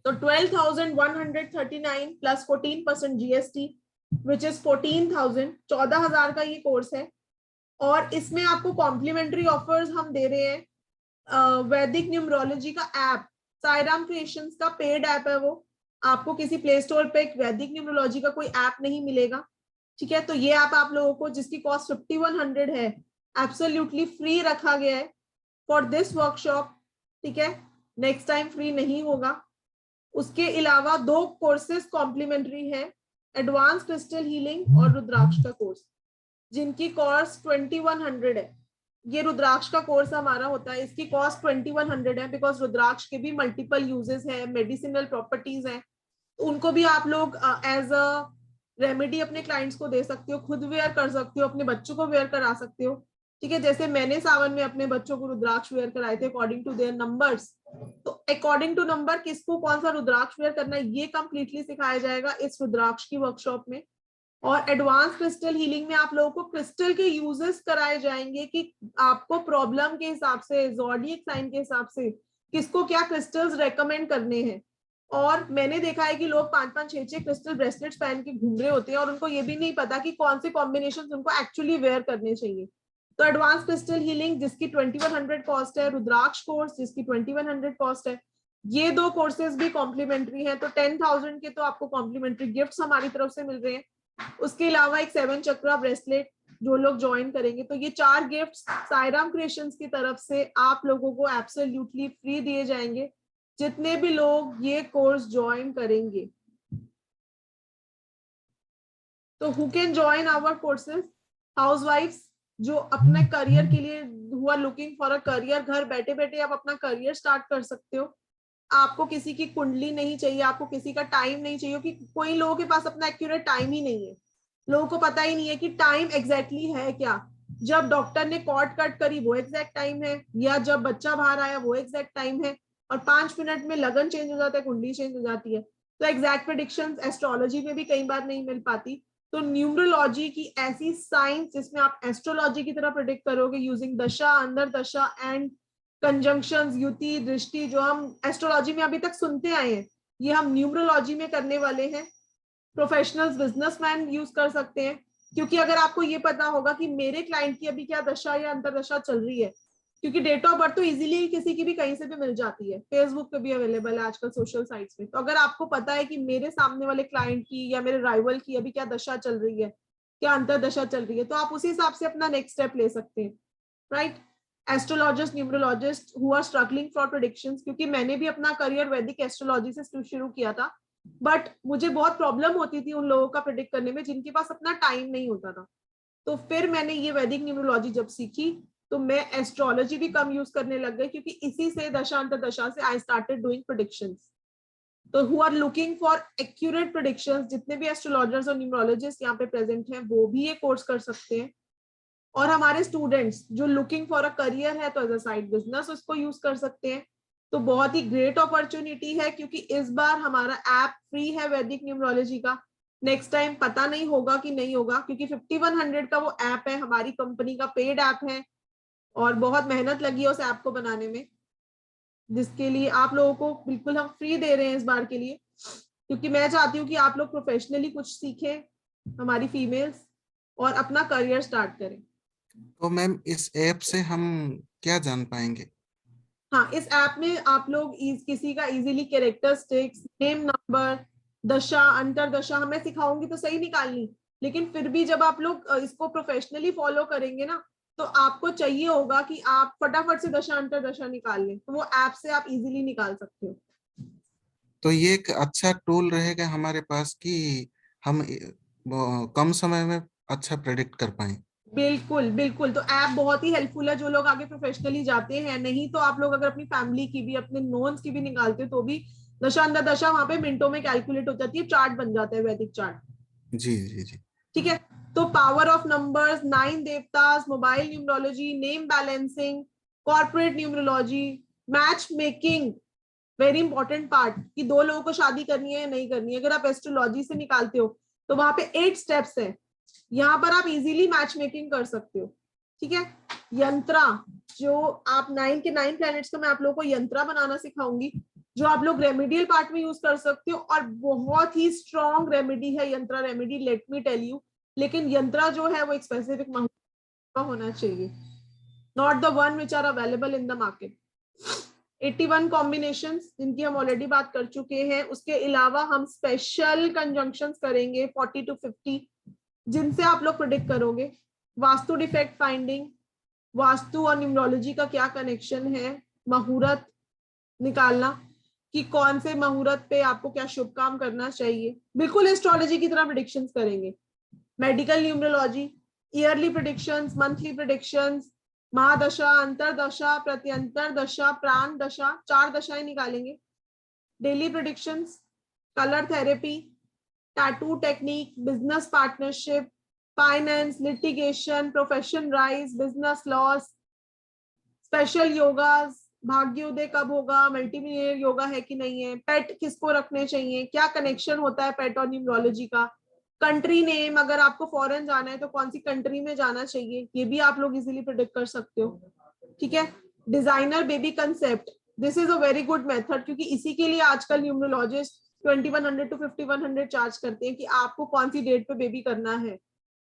तो 12,139 प्लस 14% जीएसटी, विच इज 14,000, 14,000 का ये कोर्स है। और इसमें आपको कॉम्प्लीमेंट्री ऑफर्स हम दे रहे हैं। वैदिक न्यूमरोलॉजी का ऐप, साईराम क्रिएशंस का पेड ऐप है वो, आपको किसी प्ले स्टोर पे वैदिक न्यूमरोलॉजी का कोई ऐप नहीं मिलेगा, ठीक है। तो ये ऐप आप लोगों को, जिसकी कॉस्ट 5100 है, एब्सोल्युटली फ्री रखा गया है फॉर दिस वर्कशॉप, ठीक है। नेक्स्ट टाइम फ्री नहीं होगा। उसके अलावा 2 कोर्सेज कॉम्प्लीमेंट्री है, एडवांस क्रिस्टल हीलिंग और रुद्राक्ष का कोर्स, जिनकी कॉस्ट 2100 है। ये रुद्राक्ष का कोर्स हमारा होता है, इसकी कॉस्ट 2100 है, बिकॉज रुद्राक्ष के भी मल्टीपल यूजेस है, मेडिसिनल प्रॉपर्टीज हैं। उनको भी आप लोग एज अ रेमेडी अपने क्लाइंट्स को दे सकते हो, खुद वेयर कर सकते हो, अपने बच्चों को वेयर करा सकते हो, ठीक है। जैसे मैंने सावन में अपने बच्चों को रुद्राक्ष वेयर कराए थे अकॉर्डिंग टू देयर नंबर्स। तो अकॉर्डिंग टू नंबर किसको कौन सा रुद्राक्ष वेयर करना है, ये कंप्लीटली सिखाया जाएगा इस रुद्राक्ष की वर्कशॉप में। और एडवांस क्रिस्टल हीलिंग में आप लोगों को क्रिस्टल के यूजेस कराए जाएंगे कि आपको प्रॉब्लम के हिसाब से, ज़ोडिएक साइन के हिसाब से किसको क्या क्रिस्टल्स रेकमेंड करने हैं। और मैंने देखा है कि लोग 5-5, 6-6 क्रिस्टल ब्रेसलेट्स पहन के घूम रहे होते हैं और उनको ये भी नहीं पता कि कौन से कॉम्बिनेशंस उनको एक्चुअली वेयर करने चाहिए। तो एडवांस क्रिस्टल हीलिंग जिसकी 2100 कॉस्ट है, रुद्राक्ष कोर्स जिसकी 2100 कॉस्ट है, ये 2 कोर्सेज भी कॉम्प्लीमेंट्री है। तो 10,000 के तो आपको कॉम्प्लीमेंट्री गिफ्ट्स हमारी तरफ से मिल रहे हैं। उसके अलावा एक 7 चक्रा ब्रेसलेट जो लोग ज्वाइन करेंगे, तो ये 4 गिफ्ट्स साईराम क्रिएशंस की तरफ से आप लोगों को एब्सोल्युटली फ्री दिए जाएंगे जितने भी लोग ये कोर्स ज्वाइन करेंगे। तो who can join our courses? हाउसवाइफ्स जो अपने करियर के लिए, who are looking for a career, घर बैठे बैठे आप अपना करियर स्टार्ट कर सकते हो। आपको किसी की कुंडली नहीं चाहिए, आपको किसी का टाइम नहीं चाहिए, क्योंकि कोई लोगों के पास अपना एक्यूरेट टाइम ही नहीं है। लोगों को पता ही नहीं है कि टाइम एग्जैक्टली है क्या। जब डॉक्टर ने कॉर्ड कट करी वो एग्जैक्ट टाइम है, या जब बच्चा बाहर आया वो एग्जैक्ट टाइम है, और 5 मिनट में लगन चेंज हो जाता है, कुंडली चेंज हो जाती है। तो एग्जैक्ट प्रेडिक्शंस एस्ट्रोलॉजी में भी कई बार नहीं मिल पाती। तो न्यूमरोलॉजी की ऐसी साइंस जिसमें आप एस्ट्रोलॉजी की तरह प्रेडिक्ट करोगे यूजिंग दशा, अंदर दशा एंड कंजंक्शंस, युति, दृष्टि, जो हम एस्ट्रोलॉजी में अभी तक सुनते आए हैं, ये हम न्यूमरोलॉजी में करने वाले हैं। प्रोफेशनल्स, बिजनेसमैन यूज कर सकते हैं, क्योंकि अगर आपको ये पता होगा कि मेरे क्लाइंट की अभी क्या दशा या अंतर दशा चल रही है, क्योंकि डेट ऑफ बर्थ तो इजीली किसी की भी कहीं से भी मिल जाती है, फेसबुक पे भी अवेलेबल है आजकल, सोशल साइट्स पे। तो अगर आपको पता है कि मेरे सामने वाले क्लाइंट की या मेरे राइवल की अभी क्या दशा चल रही है, क्या अंतर दशा चल रही है, तो आप उसी हिसाब से अपना नेक्स्ट स्टेप ले सकते हैं, right. Astrologist, numerologist who are struggling for predictions, क्योंकि मैंने भी अपना करियर वैदिक एस्ट्रोलॉजी से शुरू किया था, बट मुझे बहुत प्रॉब्लम होती थी उन लोगों का प्रेडिक्ट करने में जिनके पास अपना टाइम नहीं होता था। तो फिर मैंने ये वैदिक न्यूमरोलॉजी जब सीखी तो मैं एस्ट्रोलॉजी भी कम यूज करने लग गई, क्योंकि इसी से दशा अंतर दशा से आई स्टार्टेड डूइंग प्रेडिक्शंस। तो who are looking for accurate predictions, जितने भी एस्ट्रोलॉजर्स और न्यूमरोलॉजिस्ट यहाँ पे प्रेजेंट हैं वो भी ये कोर्स कर सकते हैं। और हमारे स्टूडेंट्स जो लुकिंग फॉर अ करियर है तो एज अ साइड बिजनेस उसको यूज कर सकते हैं। तो बहुत ही ग्रेट अपॉर्चुनिटी है, क्योंकि इस बार हमारा ऐप फ्री है वैदिक न्यूमरोलॉजी का। नेक्स्ट टाइम पता नहीं होगा कि नहीं होगा, क्योंकि 5100 का वो ऐप है, हमारी कंपनी का पेड ऐप है और बहुत मेहनत लगी है उस ऐप को बनाने में, जिसके लिए आप लोगों को बिल्कुल हम फ्री दे रहे हैं इस बार के लिए, क्योंकि मैं चाहती हूँ कि आप लोग प्रोफेशनली कुछ सीखें, हमारी फीमेल्स, और अपना करियर स्टार्ट करें। तो मैम इस ऐप से हम क्या जान पाएंगे? हाँ, इस ऐप में आप लोग किसी का इजीली कैरेक्टरिस्टिक्स, नेम नंबर, दशा अंतरदशा मैं सिखाऊंगी तो सही निकालनी, लेकिन फिर भी जब आप लोग इसको प्रोफेशनली फॉलो करेंगे ना, तो आपको चाहिए होगा कि आप फटाफट से दशा अंतरदशा निकाल लें, तो वो ऐप से आप इजीली निकाल सकते हो। तो ये एक अच्छा टूल रहेगा हमारे पास कि हम कम समय में अच्छा प्रेडिक्ट कर पाए। बिल्कुल बिल्कुल, तो ऐप बहुत ही हेल्पफुल है जो लोग आगे प्रोफेशनली जाते हैं। नहीं तो आप लोग अगर अपनी फैमिली की भी, अपने नोन्स की भी निकालते हो तो भी दशा अंतरदशा वहां पे मिनटों में कैलकुलेट हो जाती है, चार्ट बन जाता है, वैदिक चार्ट। जी जी जी। ठीक है, तो power of numbers, 9 देवतास, mobile numerology, name balancing, corporate numerology, match making, very important part कि दो लोगों को शादी करनी है या नहीं करनी है। अगर आप एस्ट्रोलॉजी से निकालते हो तो वहां पे 8 स्टेप्स है, यहाँ पर आप इजीली मैच मेकिंग कर सकते हो। ठीक है, यंत्रा, जो आप 9 के 9 प्लैनेट्स का मैं आप लोगों को यंत्रा बनाना सिखाऊंगी, जो आप लोग रेमेडियल पार्ट में यूज कर सकते हो, और बहुत ही स्ट्रॉन्ग रेमेडी है yantra remedy, let me tell you. लेकिन यंत्रा जो है वो एक स्पेसिफिक होना चाहिए, not the one which are available in the market. 81 combinations जिनकी हम ऑलरेडी बात कर चुके हैं। उसके अलावा हम स्पेशल कंजंक्शंस करेंगे 40 to 50, जिनसे आप लोग प्रेडिक्ट करोगे। वास्तु डिफेक्ट फाइंडिंग, वास्तु और न्यूमरोलॉजी का क्या कनेक्शन है, मुहूर्त निकालना कि कौन से मुहूर्त पे आपको क्या शुभ काम करना चाहिए, बिल्कुल एस्ट्रोलॉजी की तरह प्रेडिक्शंस करेंगे। Medical numerology, yearly predictions, monthly predictions, महादशा, अंतरदशा, प्रत्यंतर दशा, प्राण दशा, 4 दशाएं निकालेंगे। Daily predictions, colour therapy, tattoo technique, business partnership, finance, litigation, profession rise, business loss, special yogas, भाग्योदय कब होगा, मल्टीमिलियनर योगा है कि नहीं है, पेट किसको रखने चाहिए, क्या कनेक्शन होता है पेट और न्यूमरोलॉजी का, कंट्री नेम, अगर आपको फॉरेन जाना है तो कौन सी कंट्री में जाना चाहिए, ये भी आप लोग इजीली प्रेडिक्ट कर सकते हो। ठीक है, designer baby concept, this is a very good method, क्योंकि इसी के लिए आजकल न्यूमरोलॉजिस्ट 2100 to 5100 चार्ज करते हैं कि आपको कौन सी डेट पे बेबी करना है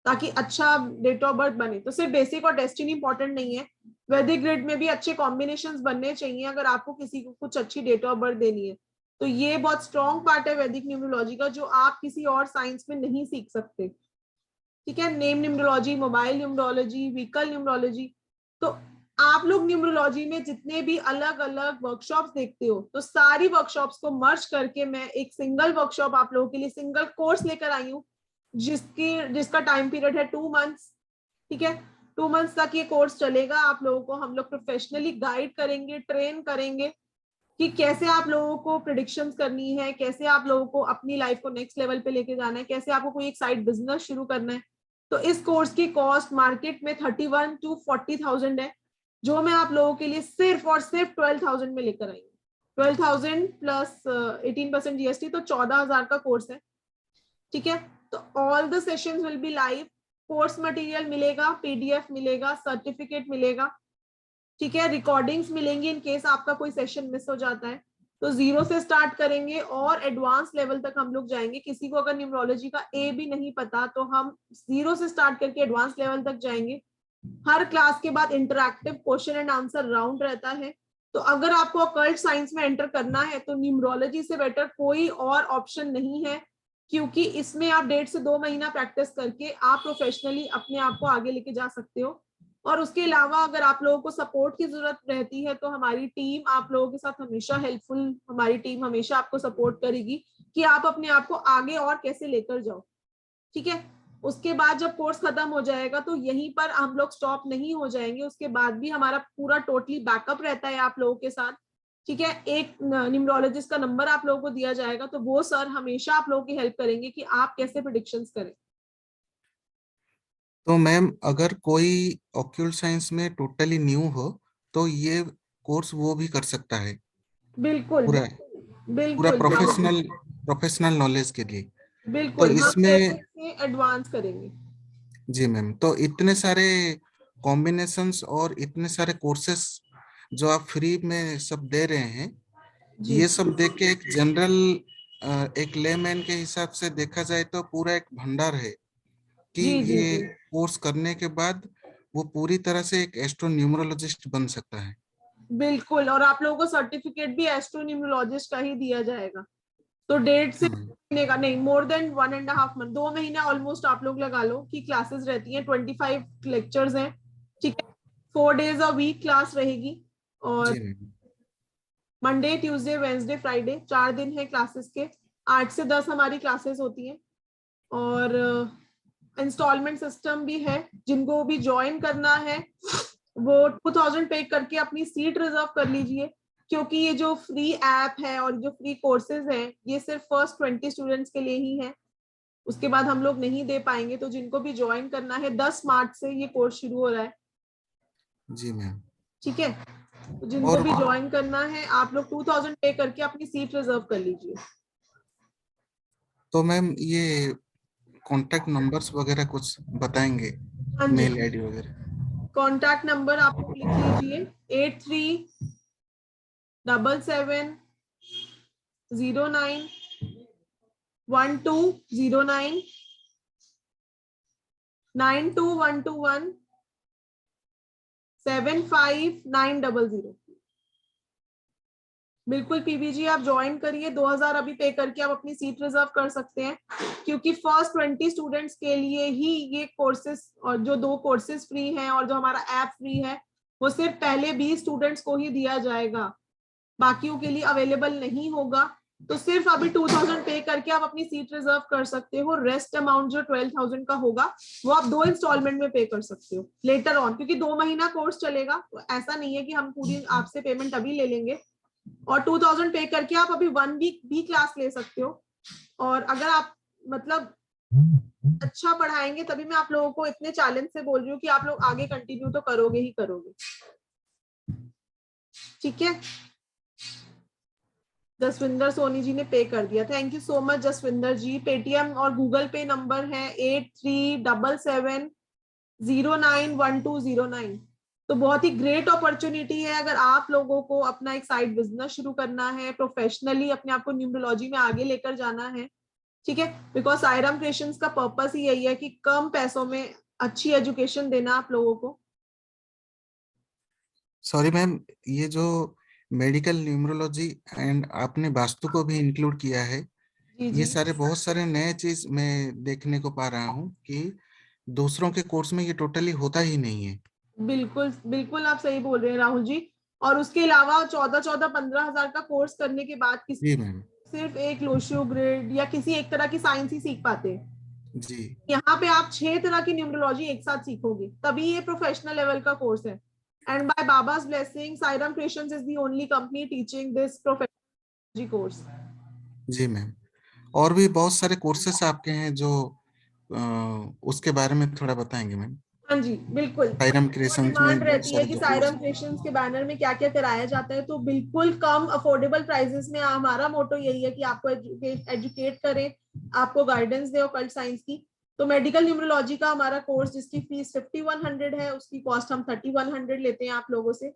ताकि अच्छा डेट ऑफ बर्थ बने। तो सिर्फ बेसिक और डेस्टिनी इंपॉर्टेंट नहीं है, वैदिक ग्रिड में भी अच्छे कॉम्बिनेशंस बनने चाहिए अगर आपको किसी को कुछ अच्छी डेट ऑफ बर्थ देनी है। तो ये बहुत स्ट्रॉन्ग पार्ट है वैदिक न्यूमरोलॉजी का, जो आप किसी और साइंस में नहीं सीख सकते। ठीक है, name numerology, mobile numerology, vehicle numerology. तो आप लोग न्यूमरोलॉजी में जितने भी अलग अलग वर्कशॉप्स देखते हो, तो सारी वर्कशॉप्स को मर्ज करके मैं एक सिंगल वर्कशॉप आप लोगों के लिए, सिंगल कोर्स लेकर आई हूँ, जिसका टाइम पीरियड है 2 मंथ्स। ठीक है, 2 मंथ्स तक ये कोर्स चलेगा। आप लोगों को हम लोग प्रोफेशनली गाइड करेंगे, ट्रेन करेंगे कि कैसे आप लोगों को प्रेडिक्शंस करनी है, कैसे आप लोगों को अपनी लाइफ को नेक्स्ट लेवल पे लेके जाना है, कैसे आपको कोई एक साइड बिजनेस शुरू करना है। तो इस कोर्स की कॉस्ट मार्केट में 31 to 40,000 है, जो मैं आप लोगों के लिए सिर्फ और सिर्फ 12,000 में लेकर आई हूँ। 12,000 प्लस 18% जीएसटी, तो 14,000 का कोर्स है। ठीक है, तो all the sessions will be live, course material मिलेगा, पीडीएफ मिलेगा, सर्टिफिकेट मिलेगा। ठीक है, रिकॉर्डिंग्स मिलेंगी इन केस आपका कोई सेशन मिस हो जाता है। तो 0 से स्टार्ट करेंगे और एडवांस लेवल तक हम लोग जाएंगे। किसी को अगर न्यूमरोलॉजी का ए भी नहीं पता तो हम 0 से स्टार्ट करके एडवांस लेवल तक जाएंगे। हर क्लास के बाद interactive question and answer round रहता है। तो अगर आपको ऑकल्ट साइंस में एंटर करना है तो न्यूमरोलॉजी से बेटर कोई और ऑप्शन नहीं है, क्योंकि इसमें आप 1.5 से 2 महीना प्रैक्टिस करके आप प्रोफेशनली अपने आप को आगे लेके जा सकते हो। और उसके अलावा अगर आप लोगों को सपोर्ट की जरूरत रहती है तो हमारी टीम आप लोगों के साथ हमेशा हेल्पफुल, हमारी टीम हमेशा आपको सपोर्ट करेगी कि आप अपने आप को आगे और कैसे लेकर जाओ। ठीक है, उसके बाद जब कोर्स खत्म हो जाएगा तो यहीं पर हम लोग स्टॉप नहीं हो जाएंगे, उसके बाद भी हमारा पूरा टोटली बैकअप रहता है आप लोगों के साथ। ठीक है, एक न्यूमरोलॉजिस्ट का नंबर आप लोगों को दिया जाएगा, तो वो सर हमेशा आप लोगों की हेल्प करेंगे कि आप कैसे प्रेडिक्शंस करें। तो मैम अगर कोई ऑक्यूल साइंस में टोटली न्यू हो तो ये कोर्स वो भी कर सकता है? बिल्कुल पूरा पूरा बिल्कुल प्रोफेशनल नॉलेज के लिए? तो बिल्कुल, हम इसमें बेसिक से एडवांस करेंगे। जी मैम, तो इतने सारे कॉम्बिनेशंस और इतने सारे कोर्सेस जो आप फ्री में सब दे रहे हैं, जी ये सब देख के एक जनरल एक लेमैन के हिसाब से देखा जाए तो पूरा एक भंडार है कि जी जी ये जी कोर्स करने के बाद वो पूरी तरह से एक एस्ट्रोन्यूमरोलॉजिस्ट बन सकता है। बिल्कुल, और आप लोगों को सर्टिफिकेट भी एस्ट्रोन्यूमरोलॉजिस्ट का ही दिया जाएगा। तो डेढ़ से हाँ, महीने का नहीं, मोर देन 1.5 मंथ, 2 महीने ऑलमोस्ट आप लोग लगा लो कि क्लासेस रहती हैं। 25 लेक्चर्स हैं, ठीक है, 4 days अ वीक क्लास रहेगी, और जी ma'am. Monday Tuesday Wednesday Friday 4 दिन है क्लासेस के। 8 से 10 हमारी क्लासेस होती हैं, और इंस्टॉलमेंट सिस्टम भी है। जिनको भी ज्वाइन करना है वो 2000 पे करके अपनी सीट रिजर्व कर लीजिए, क्योंकि ये जो फ्री ऐप है और जो फ्री कोर्सेज हैं ये सिर्फ फर्स्ट 20 स्टूडेंट्स के लिए ही है। उसके बाद हम लोग नहीं दे पाएंगे। तो जिनको भी ज्वाइन करना है, 10 मार्च से ये कोर्स शुरू हो रहा है, जी मैम। ठीक है। तो जिनको और भी ज्वाइन करना है आप लोग 2000 पे करके अपनी सीट रिजर्व कर लीजिए। तो मैम ये कॉन्टैक्ट नंबर्स वगैरह कुछ बताएंगे? हाँ जी, मेल आईडी वगैरह? कॉन्टैक्ट नंबर आप लोग लिख लीजिए 8377091209 92121 75900। बिल्कुल पीबीजी आप ज्वाइन करिए। 2000 अभी पे करके आप अपनी सीट रिजर्व कर सकते हैं, क्योंकि फर्स्ट 20 स्टूडेंट्स के लिए ही ये कोर्सेज, और जो 2 कोर्सेज फ्री हैं और जो हमारा ऐप फ्री है वो सिर्फ पहले 20 स्टूडेंट्स को ही दिया जाएगा, बाकियों के लिए अवेलेबल नहीं होगा। तो सिर्फ अभी 2000 पे करके आप अपनी सीट रिजर्व कर सकते हो। रेस्ट अमाउंट जो 12,000 का होगा वो आप 2 इंस्टॉलमेंट में पे कर सकते हो लेटर ऑन, क्योंकि 2 महीना कोर्स चलेगा। तो ऐसा नहीं है कि हम पूरी आपसे पेमेंट अभी ले लेंगे। और 2000 पे करके आप अभी 1 वीक भी क्लास ले सकते हो। और अगर आप मतलब अच्छा पढ़ाएंगे तभी मैं आप लोगों को इतने चैलेंज से बोल रही हूँ कि आप लोग आगे कंटिन्यू तो करोगे ही करोगे, ठीक है। जसविंदर सोनी जी ने पे कर दिया, thank you so much Jaswinder ji. Paytm और गूगल पे नंबर है 8377091209। तो बहुत ही ग्रेट अपॉर्चुनिटी है अगर आप लोगों को अपना एक साइड बिजनेस शुरू करना है, प्रोफेशनली अपने आप को न्यूमरोलॉजी में आगे लेकर जाना है, ठीक है। बिकॉज साईराम क्रिएशंस का पर्पस ही यही है कि कम पैसों में अच्छी एजुकेशन देना आप लोगों को। सॉरी मैम, ये जो मेडिकल न्यूमरोलॉजी एंड आपने वास्तु को भी इंक्लूड किया है, जी ये जी सारे बहुत सारे नए चीज मैं देखने को पा रहा हूँ कि दूसरों के कोर्स में ये टोटली होता ही नहीं है। बिल्कुल बिल्कुल आप सही बोल रहे हैं राहुल जी। और उसके अलावा 14-15 हजार का कोर्स करने के बाद किसी जी मैम। सिर्फ एक लोशियो ग्रिड या किसी एक तरह की साइंस ही सीख पाते हैं। जी यहाँ पे आप 6 तरह की न्यूमरोलॉजी एक साथ सीखोगे, तभी ये प्रोफेशनल लेवल का कोर्स है। And by Baba's blessing Sairam creations is the only company teaching this professional course. जी मैम। और भी बहुत सारे कोर्सेस आपके हैं जो उसके बारे में थोड़ा बताएंगे मैम? हाँ जी बिल्कुल, साईराम बहुत क्रिएशंस में डिमांड बहुत रहती है सारे कि जो साईराम कोर्स। क्रिएशंस के बैनर में क्या क्या कराया जाता है। तो बिल्कुल कम अफोर्डेबल प्राइसेस में हमारा मोटो यही है कि आपको एजुकेट करें, आपको गाइडेंस दे ऑकल्ट साइंस की। तो मेडिकल न्यूमरोलॉजी का हमारा कोर्स जिसकी फीस 5100 है, उसकी कॉस्ट हम 3100 लेते हैं आप लोगों से,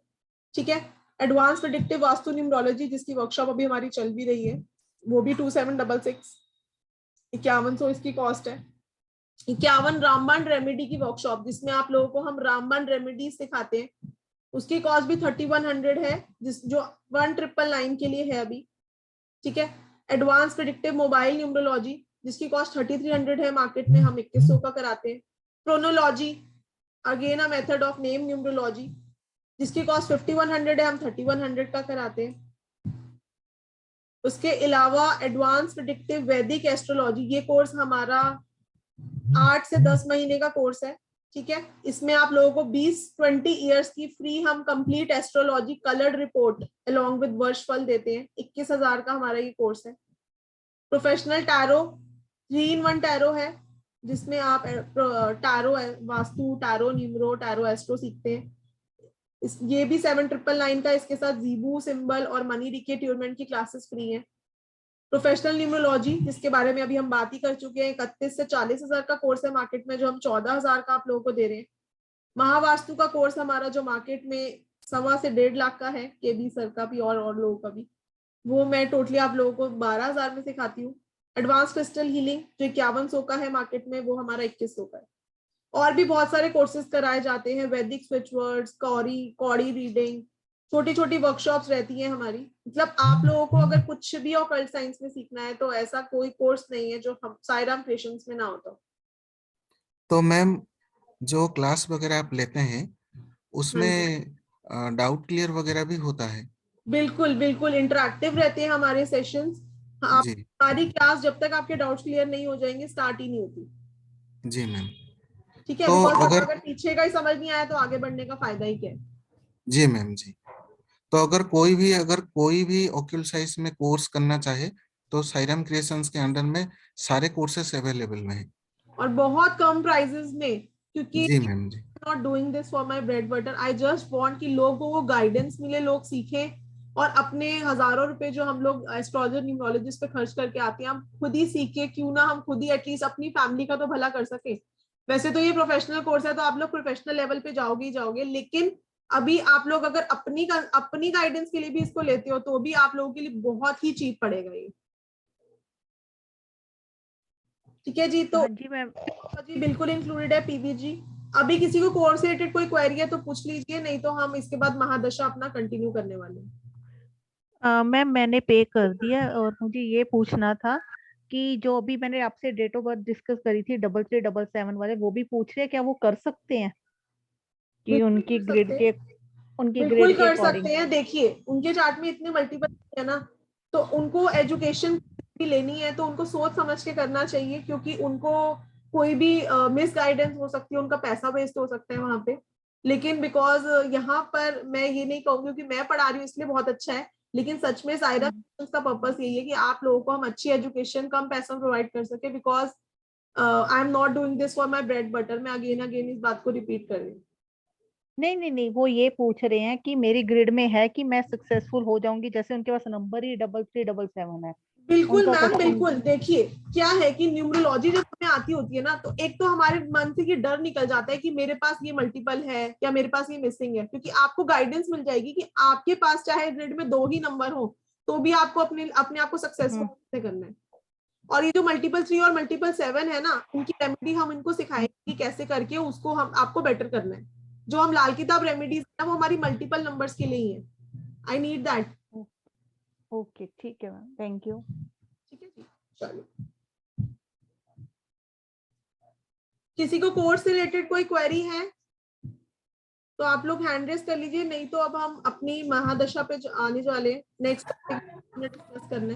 ठीक है। एडवांस प्रेडिक्टिव वास्तु न्यूमरोलॉजी जिसकी वर्कशॉप अभी हमारी चल भी रही है, वो भी 2766 5100 इसकी कॉस्ट है। 51 रामबाण रेमेडी की वर्कशॉप जिसमें आप लोगों को हम रामबाण रेमेडी सिखाते हैं, उसकी कॉस्ट भी 3100 है, जिस जो 1999 के लिए है अभी, ठीक है। एडवांस प्रेडिक्टिव मोबाइल न्यूमरोलॉजी जिसकी कॉस्ट 3300 है, मार्केट में हम 2100 का कराते हैं। Pronology again a method of name numerology जिसकी कॉस्ट 5100 है, हम 3100 का कराते हैं। उसके अलावा एडवांस प्रेडिक्टिव वैदिक एस्ट्रोलॉजी, ये कोर्स हमारा 8 से 10 महीने का कोर्स है, ठीक है, इसमें आप लोगों को 20-20 ईयर्स की फ्री हम complete astrology coloured report along with वर्षफल देते हैं। 21,000 का हमारा ये कोर्स है। प्रोफेशनल टैरो 3-in-1 टैरो है, जिसमें आप tarot vastu, tarot numero, tarot astro सीखते हैं। ये भी 7,999 का, इसके साथ जीबू सिंबल और मनी डीके ट्यूरमेंट की क्लासेस फ्री हैं। प्रोफेशनल न्यूमरोलॉजी, जिसके बारे में अभी हम बात ही कर चुके हैं, 31 से 40,000 का कोर्स है मार्केट में, जो हम 14,000 का आप लोगों को दे रहे हैं। महावास्तु का कोर्स हमारा जो मार्केट में 1.25 से 1.5 लाख का है, केबी सर का भी और लोगों का भी, वो मैं टोटली आप लोगों को 12,000 में सिखाती हूँ। एडवांस क्रिस्टल हीलिंग जो 5100 का है मार्केट में, वो हमारा 2100 का है। और भी बहुत सारे कोर्सेज कराए जाते हैं, वैदिक स्विच वर्ड्स, कौड़ी रीडिंग, छोटी छोटी वर्कशॉप्स रहती हैं हमारी। मतलब आप लोगों को अगर कुछ भी ऑकल्ट साइंस में सीखना है तो ऐसा कोई कोर्स नहीं है जो हम साईराम क्रिएशंस में ना होता। तो मैम जो क्लास वगैरह आप लेते हैं उसमें डाउट क्लियर वगैरह भी होता है? बिल्कुल बिल्कुल, इंटरेक्टिव रहते हैं हमारे सेशंस। आप सारी क्लास जब तक आपके डाउट्स क्लियर नहीं हो जाएंगे स्टार्ट ही नहीं होती। जी मैम। ठीक है, तो अगर पीछे का ही समझ नहीं आया तो आगे बढ़ने का फायदा ही क्या है। जी मैम जी। तो अगर कोई भी ऑक्यूल्ट साइंस में कोर्स करना चाहे तो साईराम क्रिएशंस के अंडर में सारे कोर्सेस अवेलेबल में हैं और बहुत कम प्राइसेस में, क्योंकि जी मैम जी। Not doing this for my bread butter, I just want कि लोगों को गाइडेंस मिले, लोग सीखें और अपने हजारों रुपए जो हम लोग एस्ट्रोलॉजर न्यूमरोलॉजिस्ट पे खर्च करके आते हैं, हम खुद ही सीखे, क्यों ना हम खुद ही एटलीस्ट अपनी फैमिली का तो भला कर सके। वैसे तो ये प्रोफेशनल कोर्स है तो आप लोग प्रोफेशनल लेवल पे जाओगे ही जाओगे, लेकिन अभी आप लोग अगर अपनी गाइडेंस के लिए भी इसको लेते हो तो भी आप लोगों के लिए बहुत ही चीप पड़ेगा ये। ठीक है जी, तो जी मैम, जी बिल्कुल इंक्लूडेड है पीवीजी। अभी किसी को कोर्स से रिलेटेड कोई क्वेरी है तो पूछ लीजिए, नहीं तो हम इसके बाद महादशा अपना कंटिन्यू करने वाले हैं। मैम मैंने पे कर दिया और मुझे ये पूछना था कि जो अभी मैंने आपसे डेट ऑफ बर्थ डिस्कस करी थी 3377 वाले, वो भी पूछ रहे हैं क्या वो कर सकते हैं कि उनकी ग्रिड के बिल्कुल कर सकते हैं। देखिए उनके चार्ट में इतने मल्टीपल है ना, तो उनको एजुकेशन भी लेनी है तो उनको सोच समझ के करना चाहिए, क्योंकि उनको कोई भी मिस गाइडेंस हो सकती है, उनका पैसा वेस्ट हो सकता है वहां पे। लेकिन बिकॉज यहाँ पर मैं ये नहीं कहूंगी कि मैं पढ़ा रही हूँ इसलिए बहुत अच्छा है, लेकिन सच में साईराम का पर्पस यही है कि आप लोगों को हम अच्छी एजुकेशन कम पैसों में प्रोवाइड कर सके। Because I am not doing this for my bread butter. मैं अगेन इस बात को रिपीट कर रही हूँ। नहीं, वो ये पूछ रहे हैं कि मेरी ग्रिड में है कि मैं सक्सेसफुल हो जाऊंगी, जैसे उनके पास नंबर ही 3377 है। बिल्कुल मैम, बिल्कुल। देखिए क्या है कि न्यूमरोलॉजी जब हमें आती होती है ना, तो एक तो हमारे मन से ये डर निकल जाता है कि मेरे पास ये मल्टीपल है या मेरे पास ये मिसिंग है, क्योंकि आपको गाइडेंस मिल जाएगी कि आपके पास चाहे ग्रिड में 2 ही नंबर हो तो भी आपको अपने आप को सक्सेसफुल करना है। और ये जो मल्टीपल 3 और मल्टीपल 7 है ना, उनकी रेमेडी हम इनको सिखाएंगे कि कैसे करके उसको हम आपको बेटर करना है। जो हम लाल किताब रेमेडीज है वो हमारी मल्टीपल नंबर्स के लिए ही है। I need that. ओके ठीक है मैम, थैंक यू। ठीक है जी, चलिए। किसी को कोर्स से रिलेटेड कोई क्वेरी है तो आप लोग हैंड रेस कर लीजिए, नहीं तो अब हम अपनी महादशा पे आने वाले नेक्स्ट डिस्कस करने।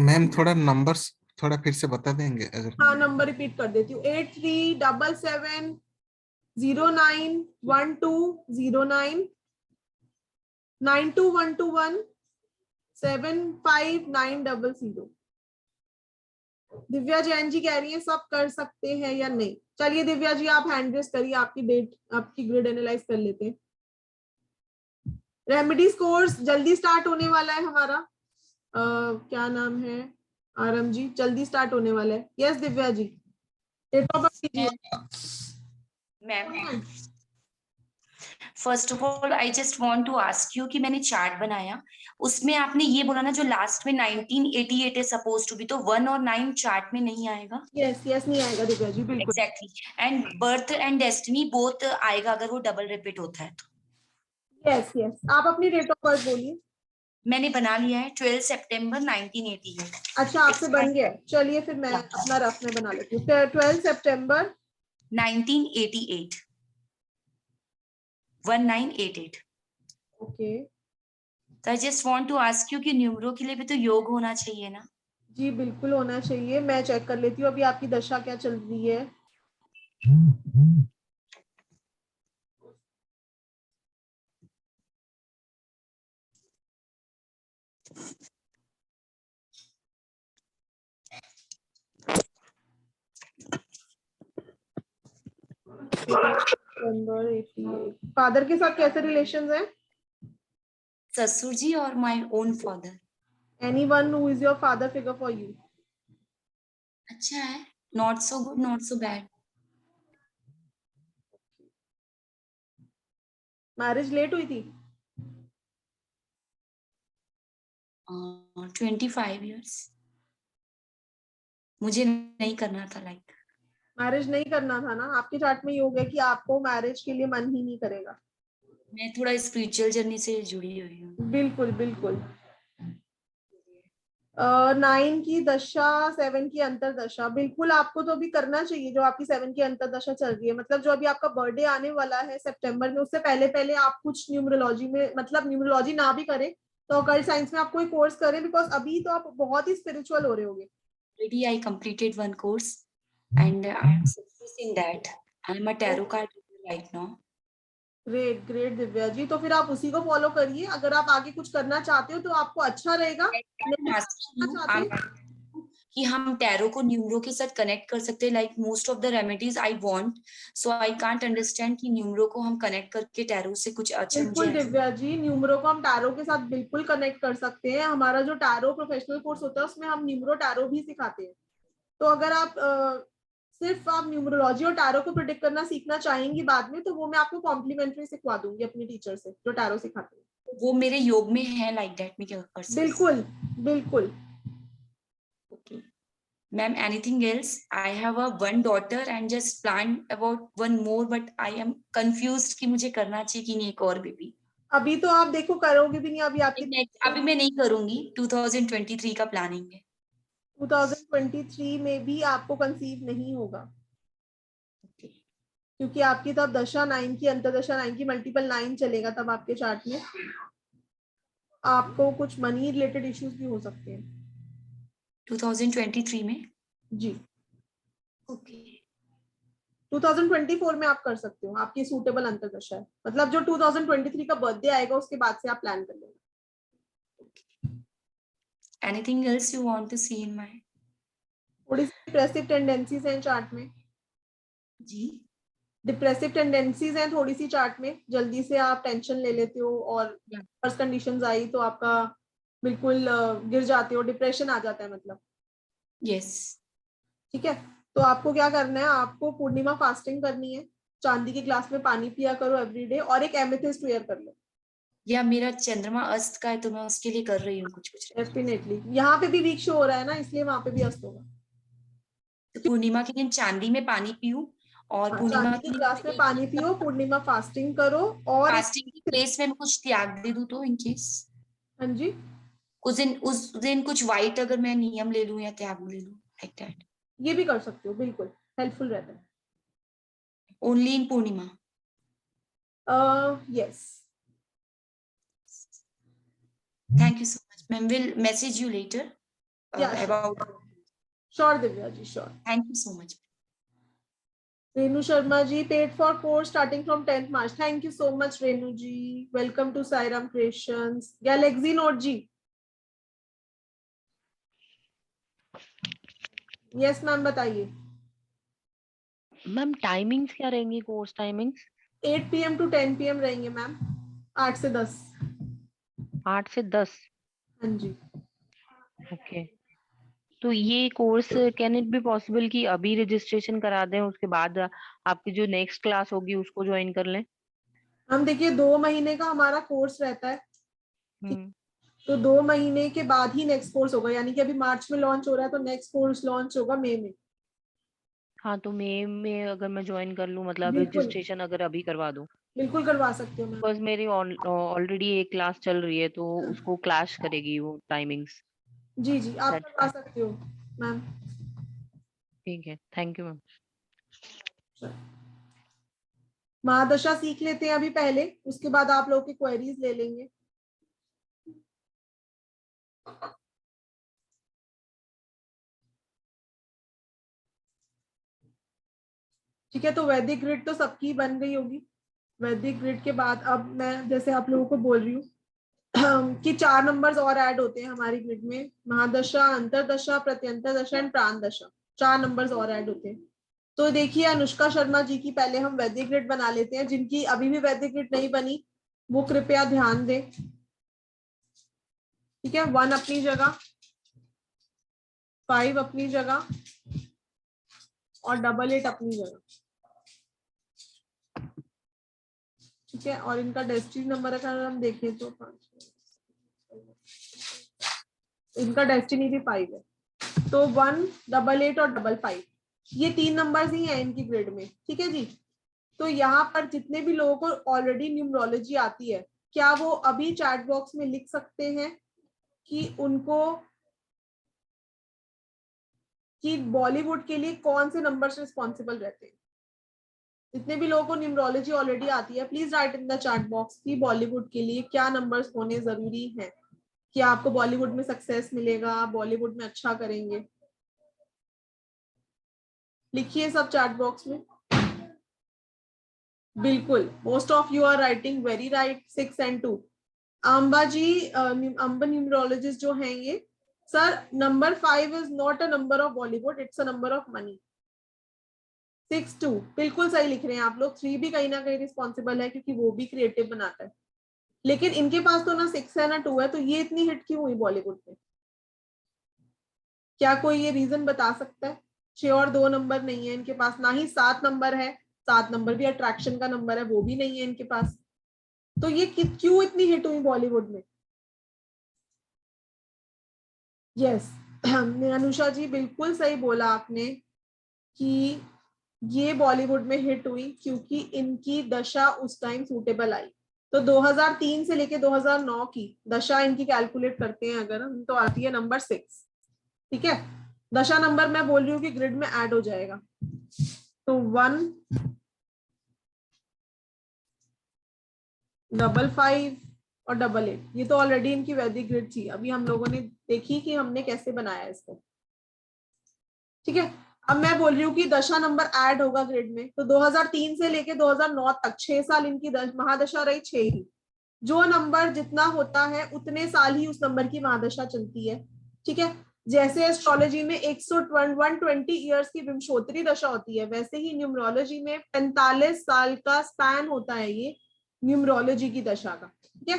मैम थोड़ा नंबर्स थोड़ा फिर से बता देंगे अगर? हाँ, नंबर रिपीट कर देती हूँ। 8377 091209 92121 75900। दिव्या जैन जी कह रही है सब कर सकते हैं या नहीं। चलिए दिव्या जी आप हैंड रेस करिए, आपकी ग्रिड एनालाइज कर लेते हैं। रेमेडीज कोर्स जल्दी स्टार्ट होने वाला है हमारा। क्या नाम है, आरम जी, जल्दी स्टार्ट होने वाला है। Yes Divya ji, date of birth कीजिए। Ma'am first of all I just want to ask you कि मैंने चार्ट बनाया, उसमें आपने ये बोला ना जो लास्ट में 1988 है सपोज टू बी, तो 1 और 9 चार्ट में नहीं आएगा? यस नहीं आएगा दिव्या जी, बिल्कुल। Exactly. And birth and destiny both आएगा अगर वो डबल रिपीट होता है तो? यस आप अपनी डेट ऑफ बर्थ बोलिए। मैंने बना लिया है 12 सितंबर 1988। अच्छा, आपसे बन गया। चलिए फिर मैं अपना रफ में बना लेती हूँ। 12 सितंबर 1988 1988। ओके, तो I just want to ask you कि न्यूमरो के लिए भी तो योग होना चाहिए ना? जी बिल्कुल होना चाहिए। मैं चेक कर लेती हूँ अभी आपकी दशा क्या चल रही है। फादर के साथ कैसे रिलेशंस हैं? ससुर जी और my own father. Anyone who is your father figure for you? अच्छा है, not so good not so bad. Marriage late हुई थी? 25 years। मुझे नहीं करना था लाइक। मैरिज नहीं करना था ना? आपके चार्ट में ये हो गया कि आपको मैरिज के लिए मन ही नहीं करेगा। मैं थोड़ा स्पिरिचुअल जर्नी से जुड़ी हुई हूँ। बिल्कुल बिल्कुल। 9 की दशा, 7 की अंतरदशा, बिल्कुल आपको तो अभी करना चाहिए जो आपकी 7 की अंतरदशा चल रही है। मतलब जो अभी आपका बर्थडे आने वाला है सितंबर में, उससे पहले पहले आप कुछ न्यूमरोलॉजी में, मतलब न्यूमरोलॉजी ना भी करें तो ऑकल्ट साइंस में आप कोई कोर्स करें, बिकॉज अभी तो आप बहुत ही स्पिरिचुअल हो रहे होगे। Already I completed one course and I am success in that. I am a tarot card reader right now. Great great Divya ji, तो फिर आप उसी को फॉलो करिए। अगर आप आगे कुछ करना चाहते हो तो आपको अच्छा रहेगा। नहीं Asking you, चाहते I'm asking you कि हम टैरो को न्यूमरो के साथ कनेक्ट कर सकते हैं, like most of the remedies I want, so I can't understand कि न्यूमरो को हम कनेक्ट करके टैरो से कुछ अच्छा बिल्कुल मुझे। दिव्या जी, न्यूमरो को हम टैरो के साथ बिल्कुल कनेक्ट कर सकते हैं। हमारा जो टैरो प्रोफेशनल कोर्स होता है उसमें हम न्यूमरो टैरो भी सिखाते हैं। तो अगर आप सिर्फ आप न्यूमरोलॉजी और टैरो को प्रेडिक्ट करना सीखना चाहेंगी बाद में, तो वो मैं आपको कॉम्प्लीमेंट्री सिखवा दूंगी अपने टीचर से जो टैरो सिखाते हैं। वो मेरे योग में है, लाइक दैट मैं क्या कर सकती हूँ? बिल्कुल बिल्कुल। Okay. Ma'am, anything else? I have a one daughter and just planned about one more, but I am confused कि मुझे करना चाहिए कि नहीं एक और बेबी। अभी तो आप देखो करोगे भी नहीं, अभी आपकी अभी मैं नहीं करूंगी, 2023 का प्लानिंग है। 2023 में भी आपको कंसीव नहीं होगा। Okay. क्योंकि आपकी तब दशा 9 की अंतरदशा, 9 की मल्टीपल 9 चलेगा तब आपके चार्ट में। आपको कुछ मनी रिलेटेड इश्यूज भी हो सकते हैं 2023 में। जी। ओके। 2024 में आप कर सकते हो, आपकी सूटेबल अंतरदशा है। मतलब जो 2023 का बर्थडे आएगा उसके बाद से आप प्लान कर लेना। Anything else you want to see in my? थोड़ी सी डिप्रेसिव टेंडेंसीज हैं चार्ट में। जी। डिप्रेसिव टेंडेंसीज हैं थोड़ी सी चार्ट में, जल्दी से आप टेंशन ले लेते हो और फर्स्ट कंडीशंस आई तो आपका बिल्कुल गिर जाते हो, डिप्रेशन आ जाता है मतलब। यस। ठीक है, तो आपको क्या करना है, आपको पूर्णिमा फास्टिंग करनी है, चांदी के ग्लास में पानी पिया करो एवरीडे, और एक एमेथिस्ट वेयर कर लो। या मेरा चंद्रमा अस्त का है तो मैं उसके लिए कर रही हूँ कुछ। डेफिनेटली यहाँ पे भी वीक शो हो रहा है ना, इसलिए वहां पे भी अस्त होगा। तो पूर्णिमा के दिन चांदी में पानी पीऊं और पूर्णिमा चांदी के ग्लास में पानी पियो, पूर्णिमा फास्टिंग करो, और फास्टिंग की प्लेस में मैं कुछ त्याग दे दूं तो इन केस। हाँ जी, उस दिन कुछ व्हाइट अगर मैं नियम ले लूं या त्याग ले लूं, लाइक दैट। ये भी कर सकते हो, बिल्कुल हेल्पफुल रहता है। Only in Purnima? Yes. Thank you so much, ma'am. We'll message you later Yeah, sure. about. Sure, Divya ji, sure. Thank you so much. Renu Sharma ji, paid for course starting from 10th March. Thank you so much, Renu ji. Welcome to Sairam Creations. Galaxy Note ji. Yes, ma'am, बताइए। Ma'am timings क्या रहेंगी, course timings? 8 PM to 10 PM रहेंगे ma'am, 8 से 10। 8 से 10? हाँ जी। Okay, तो ये course can it be possible कि अभी रजिस्ट्रेशन करा दें, उसके बाद आपकी जो नेक्स्ट क्लास होगी उसको ज्वाइन कर लें? हम देखिए 2 महीने का हमारा कोर्स रहता है, तो 2 महीने के बाद ही नेक्स्ट कोर्स होगा। यानी कि अभी मार्च में लॉन्च हो रहा है तो नेक्स्ट कोर्स लॉन्च होगा मई में। हाँ, तो मई में अगर मैं ज्वाइन कर लूँ, मतलब रजिस्ट्रेशन अगर अभी करवा दूँ? बिल्कुल करवा सकते हो मैम। बिकॉज मेरी ऑलरेडी एक क्लास चल रही है तो उसको क्लैश करेगी वो टाइमिंग्स। जी जी, आप करवा सकते हो मैम। ठीक है, थैंक यू मैम। महादशा सीख लेते हैं अभी पहले, उसके बाद आप लोग की क्वेरीज ले लेंगे। ठीक है, तो वैदिक ग्रिड तो सबकी बन गई होगी। वैदिक ग्रिड के बाद अब मैं जैसे आप लोगों को बोल रही हूँ कि 4 नंबर्स और ऐड होते हैं हमारी ग्रिड में, महादशा, अंतरदशा, प्रत्यंतर दशा एंड प्राण दशा, 4 नंबर्स और ऐड होते हैं। तो देखिए अनुष्का शर्मा जी की पहले हम वैदिक ग्रिड बना लेते हैं, जिनकी अभी भी वैदिक ग्रिड नहीं बनी वो कृपया ध्यान दें, ठीक है। 1 अपनी जगह, 5 अपनी जगह और 88 अपनी जगह, ठीक है। और इनका डेस्टिनी नंबर अगर हम देखें तो 5, इनका डेस्टिनी भी 5 है, तो 1, 88 और 55 ये 3 नंबर्स ही हैं इनकी ग्रिड में, ठीक है जी। तो यहाँ पर जितने भी लोगों को ऑलरेडी न्यूमरोलॉजी आती है, क्या वो अभी चैट बॉक्स में लिख सकते हैं कि उनको कि बॉलीवुड के लिए कौन से नंबर्स रिस्पॉन्सिबल रहते हैं? जितने भी लोगों को न्यूमरोलॉजी ऑलरेडी आती है, please right in the chat box कि बॉलीवुड के लिए क्या नंबर्स होने जरूरी हैं कि आपको बॉलीवुड में सक्सेस मिलेगा, आप बॉलीवुड में अच्छा करेंगे। लिखिए सब चैट बॉक्स में। बिल्कुल, most of you are writing very right, 6 and 2। Amba ji, Amba numerologist जो हैं ये, sir number 5 is not a number of Bollywood, it's a number of money. 6-2 बिल्कुल सही लिख रहे हैं आप लोग। 3 भी कहीं ना कहीं रिस्पॉन्सिबल है क्योंकि वो भी क्रिएटिव बनाता है, लेकिन इनके पास तो ना 6 है ना 2 है, तो ये इतनी हिट क्यों हुई बॉलीवुड में? क्या कोई ये रीजन बता सकता है? 6 और 2 नंबर नहीं है इनके पास, ना ही 7 नंबर है, 7 नंबर भी अट्रैक्शन का नंबर है, वो भी नहीं है इनके पास, तो ये क्यों इतनी हिट हुई बॉलीवुड में? यस अनुषा जी बिल्कुल सही बोला आपने कि ये बॉलीवुड में हिट हुई क्योंकि इनकी दशा उस टाइम सूटेबल आई। तो 2003 से लेके 2009 की दशा इनकी कैलकुलेट करते हैं अगर हम, तो आती है नंबर 6, ठीक है। दशा नंबर मैं बोल रही हूँ कि ग्रिड में ऐड हो जाएगा, तो 1, 55 और 88, ये तो ऑलरेडी इनकी वैदिक ग्रिड थी, अभी हम लोगों ने देखी कि हमने कैसे बनाया इसको, ठीक है। अब मैं बोल रही हूँ कि दशा नंबर ऐड होगा ग्रिड में, तो 2003 से लेके 2009 तक 6 साल इनकी महादशा रही, 6 ही। जो नंबर जितना होता है उतने साल ही उस नंबर की महादशा चलती है, ठीक है। जैसे एस्ट्रोलॉजी में 120 ईयर्स की विंशोत्तरी दशा होती है, वैसे ही न्यूमरोलॉजी में 45 साल का स्पैन होता है ये न्यूमरोलॉजी की दशा का, ठीक है।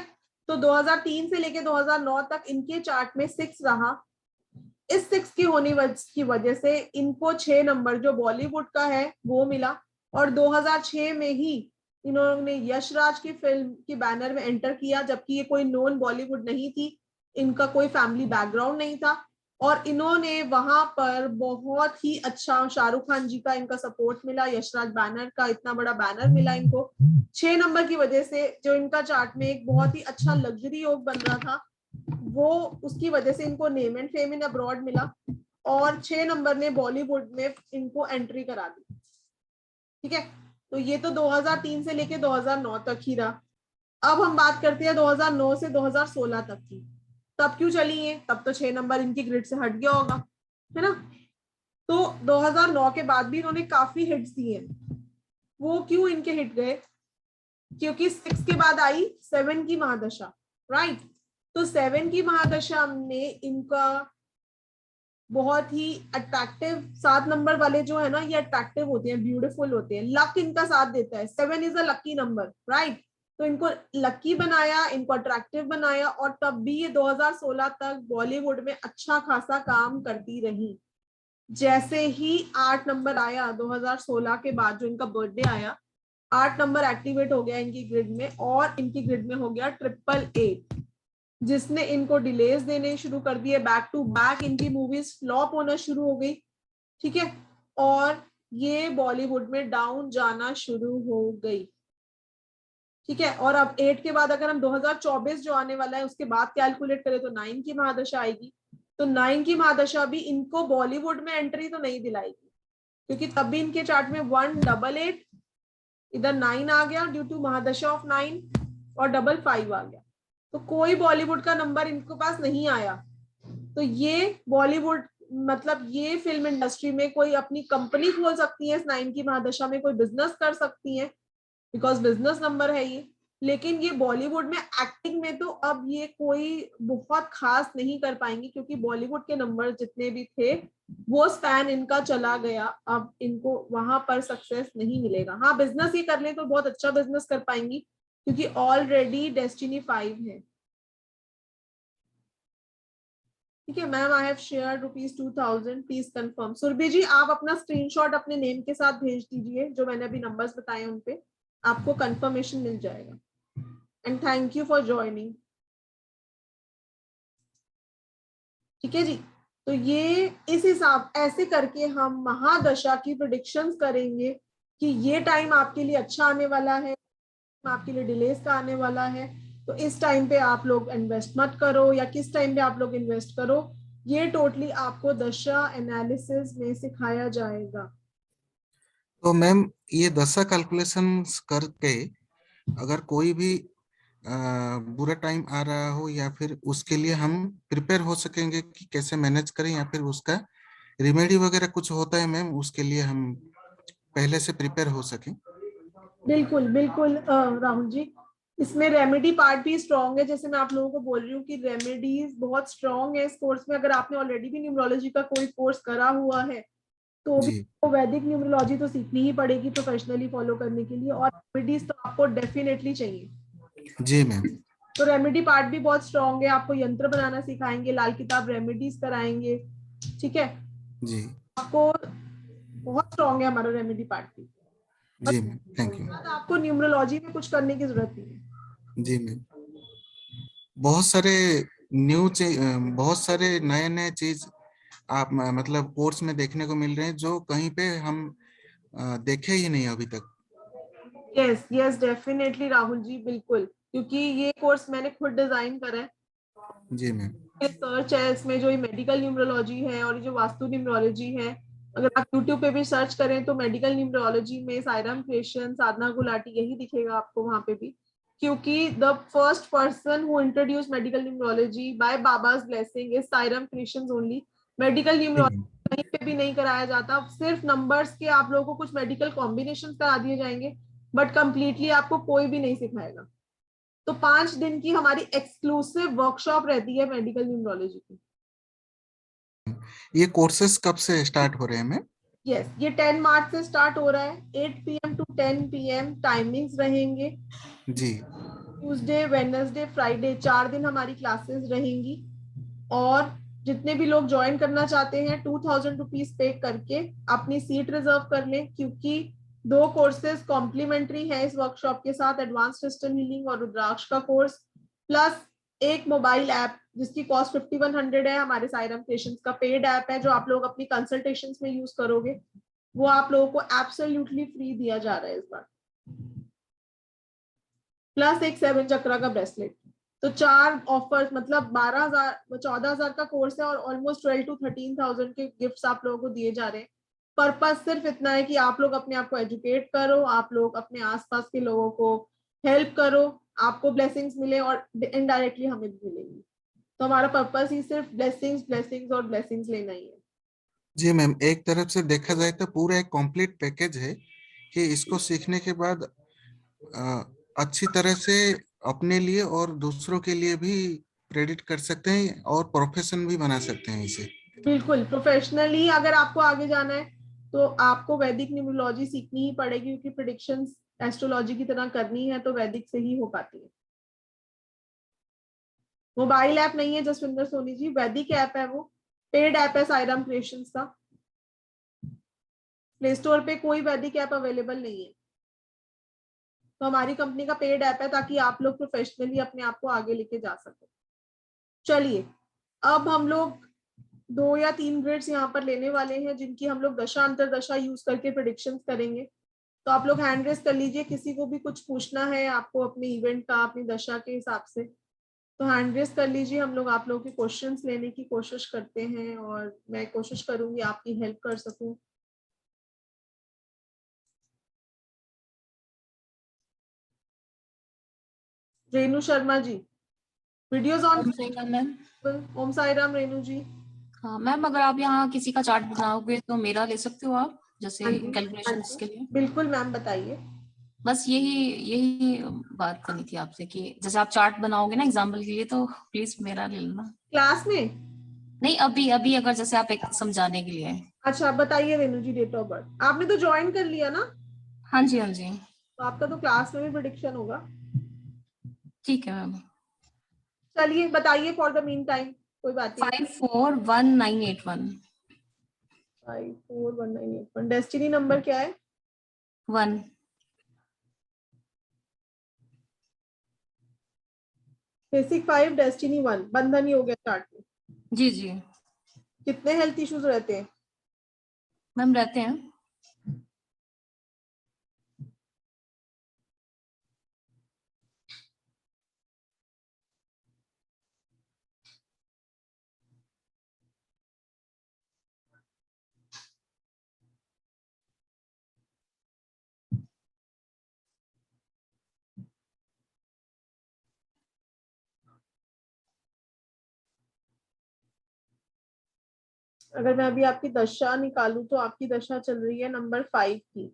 तो 2003 से लेके 2009 तक इनके चार्ट में 6 रहा। इस 6 की होने की वजह से इनको 6 नंबर जो बॉलीवुड का है वो मिला, और 2006 में ही इन्होंने यशराज की फिल्म की बैनर में एंटर किया, जबकि ये कोई नॉन बॉलीवुड नहीं थी, इनका कोई फैमिली बैकग्राउंड नहीं था, और इन्होंने वहां पर बहुत ही अच्छा शाहरुख खान जी का इनका सपोर्ट मिला, यशराज बैनर का इतना बड़ा बैनर मिला इनको 6 नंबर की वजह से, जो इनका चार्ट में एक बहुत ही अच्छा लग्जरी योग बन रहा था, वो उसकी वजह से इनको name and fame in abroad मिला, और 6 नंबर ने बॉलीवुड में इनको एंट्री करा दी, ठीक है। तो ये तो 2003 से लेके 2009 तक ही रहा। अब हम बात करते हैं 2009 से 2016 तक की, तब क्यों चली है? तब तो 6 नंबर इनकी ग्रिड से हट गया होगा, है ना। तो 2009 के बाद भी इन्होंने काफी हिट्स दिए हैं। वो क्यों इनके हिट गए? क्योंकि 6 के बाद आई 7 की महादशा, राइट। तो 7 की महादशा में इनका बहुत ही अट्रैक्टिव, 7 नंबर वाले जो है ना ये अट्रैक्टिव होते हैं, ब्यूटीफुल होते हैं, लक इनका साथ देता है, 7 is a lucky number, right. तो इनको लकी बनाया, इनको अट्रैक्टिव बनाया, और तब भी ये 2016 तक बॉलीवुड में अच्छा खासा काम करती रही। जैसे ही 8 नंबर आया 2016 के बाद, जो इनका बर्थडे आया, 8 नंबर एक्टिवेट हो गया इनकी ग्रिड में, और इनकी ग्रिड में हो गया 888, जिसने इनको डिलेज देने शुरू कर दिए, बैक टू बैक इनकी मूवीज फ्लॉप होना शुरू हो गई, ठीक है, और ये बॉलीवुड में डाउन जाना शुरू हो गई, ठीक है। और अब 8 के बाद अगर हम 2024 जो आने वाला है उसके बाद कैलकुलेट करें तो 9 की महादशा आएगी, तो 9 की महादशा भी इनको बॉलीवुड में एंट्री तो नहीं दिलाएगी, क्योंकि तब भी इनके चार्ट में 188 इधर 9 आ गया ड्यू टू महादशा ऑफ 9, और 55 आ गया, तो कोई बॉलीवुड का नंबर इनके पास नहीं आया। तो ये बॉलीवुड मतलब ये फिल्म इंडस्ट्री में कोई अपनी कंपनी खोल सकती है, इस 9 की महादशा में कोई बिजनेस कर सकती है, बिकॉज बिजनेस नंबर है ये, लेकिन ये बॉलीवुड में एक्टिंग में तो अब ये कोई बहुत खास नहीं कर पाएंगे, क्योंकि बॉलीवुड के नंबर जितने भी थे वो स्पैन इनका चला गया, अब इनको वहां पर सक्सेस नहीं मिलेगा। हाँ, बिजनेस ये कर ले तो बहुत अच्छा बिजनेस कर पाएंगी, क्योंकि ऑलरेडी डेस्टिनी 5 है। ठीक है ma'am, I have shared ₹2000, please confirm. Surbhi ji, आप अपना स्क्रीनशॉट अपने नेम के साथ भेज दीजिए, जो मैंने अभी नंबर्स बताए उन पे आपको कंफर्मेशन मिल जाएगा। And thank you for joining. ठीक है जी, तो ये इस हिसाब ऐसे करके हम महादशा की प्रेडिक्शंस करेंगे कि ये टाइम आपके लिए अच्छा आने वाला है, आपके लिए डिलेस का आने वाला है, तो इस टाइम पे आप लोग इन्वेस्ट मत करो, या किस टाइम पे आप लोग इन्वेस्ट करो, ये टोटली आपको दशा एनालिसिस में सिखाया जाएगा। तो मैम ये दशा कैलकुलेशन करके अगर कोई भी बुरा टाइम आ रहा हो, या फिर उसके लिए हम प्रिपेयर हो सकेंगे कि कैसे मैनेज करें, या फिर उसका रिमेडी वगैरह कुछ होता है मैम, उसके लिए हम पहले से प्रिपेयर हो सकें? बिल्कुल बिल्कुल राहुल जी, इसमें रेमेडी पार्ट भी स्ट्रॉन्ग है। जैसे मैं आप लोगों को बोल रही हूँ कि रेमेडीज बहुत स्ट्रॉन्ग है इस कोर्स में। अगर आपने ऑलरेडी भी न्यूमरोलॉजी का कोई कोर्स करा हुआ है तो भी तो वैदिक न्यूमरोलॉजी तो सीखनी ही पड़ेगी प्रोफेशनली फॉलो करने के लिए, और रेमेडीज तो आपको डेफिनेटली चाहिए। जी मैम। तो रेमेडी पार्ट भी बहुत स्ट्रॉन्ग है, आपको यंत्र बनाना सिखाएंगे, लाल किताब रेमेडीज कराएंगे। ठीक है जी, आपको बहुत स्ट्रॉन्ग है हमारा रेमेडी पार्ट भी। जी मैम, थैंक यू। आपको न्यूमरोलॉजी में कुछ करने की जरूरत नहीं है। जी मैम, बहुत सारे बहुत सारे नए चीज आप मतलब कोर्स में देखने को मिल रहे हैं, जो कहीं पे हम देखे ही नहीं अभी तक। Yes yes definitely Rahul ji, बिल्कुल, क्योंकि ये कोर्स मैंने खुद डिजाइन करा है। जी मैम। रिसर्च है इसमें, जो ये मेडिकल न्यूमरोलॉजी है और जो वास्तु न्यूमरोलॉजी है, अगर आप यूट्यूब पे भी सर्च करें तो मेडिकल न्यूमरोलॉजी में सायराम क्रिएशन, साधना गुलाटी, यही दिखेगा आपको वहां पे भी, क्योंकि the first person who introduce medical numerology by Baba's blessing is Sairam creations only. Medical numerology कहीं पे भी नहीं कराया जाता, सिर्फ नंबर्स के आप लोगों को कुछ मेडिकल कॉम्बिनेशन करा दिए जाएंगे, बट कंप्लीटली आपको कोई भी नहीं सिखाएगा। तो 5 दिन की हमारी एक्सक्लूसिव वर्कशॉप रहती है मेडिकल न्यूमरोलॉजी की। ये कोर्सेस कब से स्टार्ट हो रहे हैं मैम? यस, ये 10 मार्च से स्टार्ट हो रहा है। 8 PM to 10 PM टाइमिंग्स रहेंगे। जी। ट्यूसडे, वेडनेसडे, फ्राइडे, 4 दिन हमारी क्लासेस रहेंगी। और जितने भी लोग ज्वाइन करना चाहते हैं 2000 रुपीज पे करके अपनी सीट रिजर्व कर लें, क्योंकि 2 कोर्सेज कॉम्प्लीमेंट्री है इस वर्कशॉप के साथ, एडवांस क्रिस्टल हीलिंग और रुद्राक्ष का कोर्स, प्लस एक मोबाइल ऐप जिसकी कॉस्ट 5100 है, हमारे सायराम क्रिएशंस का पेड ऐप है, जो आप लोग अपनी कंसल्टेशंस में यूज करोगे, वो आप लोगों को एब्सोल्युटली फ्री दिया जा रहा है इस बार, प्लस एक 7 चक्रा का ब्रेसलेट। तो 4 ऑफर्स, मतलब 14,000 का कोर्स है और ऑलमोस्ट 12 to 13,000 के गिफ्ट्स आप लोगों को दिए जा रहे हैं। पर्पस सिर्फ इतना है कि आप लोग अपने आप को एजुकेट करो, आप लोग अपने आसपास के लोगों को हेल्प करो, आपको ब्लेसिंग्स मिले और इनडायरेक्टली हमें भी मिलेंगी। तो हमारा पर्पस ही सिर्फ ब्लेसिंग्स और ब्लेसिंग्स लेना ही है। जी मैम, एक तरफ से देखा जाए तो पूरा एक कंप्लीट पैकेज है कि इसको सीखने के बाद अच्छी तरह से अपने लिए और दूसरों के लिए भी प्रेडिक्ट कर सकते हैं और प्रोफेशन भी बना सकते हैं इसे। बिल्कुल, प्रोफेशनली अगर आपको आगे जाना है तो आपको वैदिक न्यूमरोलॉजी सीखनी ही पड़ेगी, क्योंकि प्रेडिक्शंस एस्ट्रोलॉजी की तरह करनी है तो वैदिक से ही हो पाती है। मोबाइल ऐप नहीं है जसविंदर सोनी जी, वैदिक ऐप है, वो पेड ऐप है सायराम क्रिएशंस का। प्ले स्टोर पे कोई वैदिक ऐप अवेलेबल नहीं है, तो हमारी कंपनी का पेड ऐप है, ताकि आप लोग प्रोफेशनली अपने आप को आगे लेके जा सको। चलिए, अब हम लोग 2 या 3 ग्रेड्स यहाँ पर लेने वाले हैं, जिनकी हम लोग दशा अंतर दशा यूज करके प्रेडिक्शंस करेंगे। तो आप लोग हैंड रेस कर लीजिए, किसी को भी कुछ पूछना है आपको अपने इवेंट का, अपनी दशा के हिसाब से, तो हैंड रेस कर लीजिए। हम लोग आप लोगों के क्वेश्चंस लेने की कोशिश करते हैं और मैं कोशिश करूंगी आपकी हेल्प कर सकूं। Renu Sharma ji, videos on. ओम साई राम रेनू जी। हाँ मैम, अगर आप यहाँ किसी का चार्ट बनाओगे तो मेरा ले सकते हो आप, जैसे हाँ जी, कैलकुलेशंस के लिए। बिल्कुल मैम, बताइए। बस यही बात करनी थी आपसे कि जैसे आप चार्ट बनाओगे ना एग्जाम्पल के लिए, तो प्लीज मेरा ले लेना। क्लास में? नहीं, अभी अभी अगर जैसे आप एक समझाने के लिए। अच्छा बताइए रेनू जी, डेट ऑफ बर्थ आपने तो ज्वाइन कर लिया ना? हाँ जी, हाँ जी, तो आपका तो क्लास में भी प्रेडिक्शन होगा। ठीक है मैम। चलिए बताइए फॉर द मीन टाइम, कोई बात नहीं। 541981। 541981। डेस्टिनी नंबर क्या है? 1। बेसिक 5, डेस्टिनी 1, बंधन ही हो गया चार्ट में। जी जी कितने हेल्थ इश्यूज रहते हैं? मैम, रहते हैं। अगर मैं अभी आपकी दशा निकालूं तो आपकी दशा चल रही है नंबर 5 की,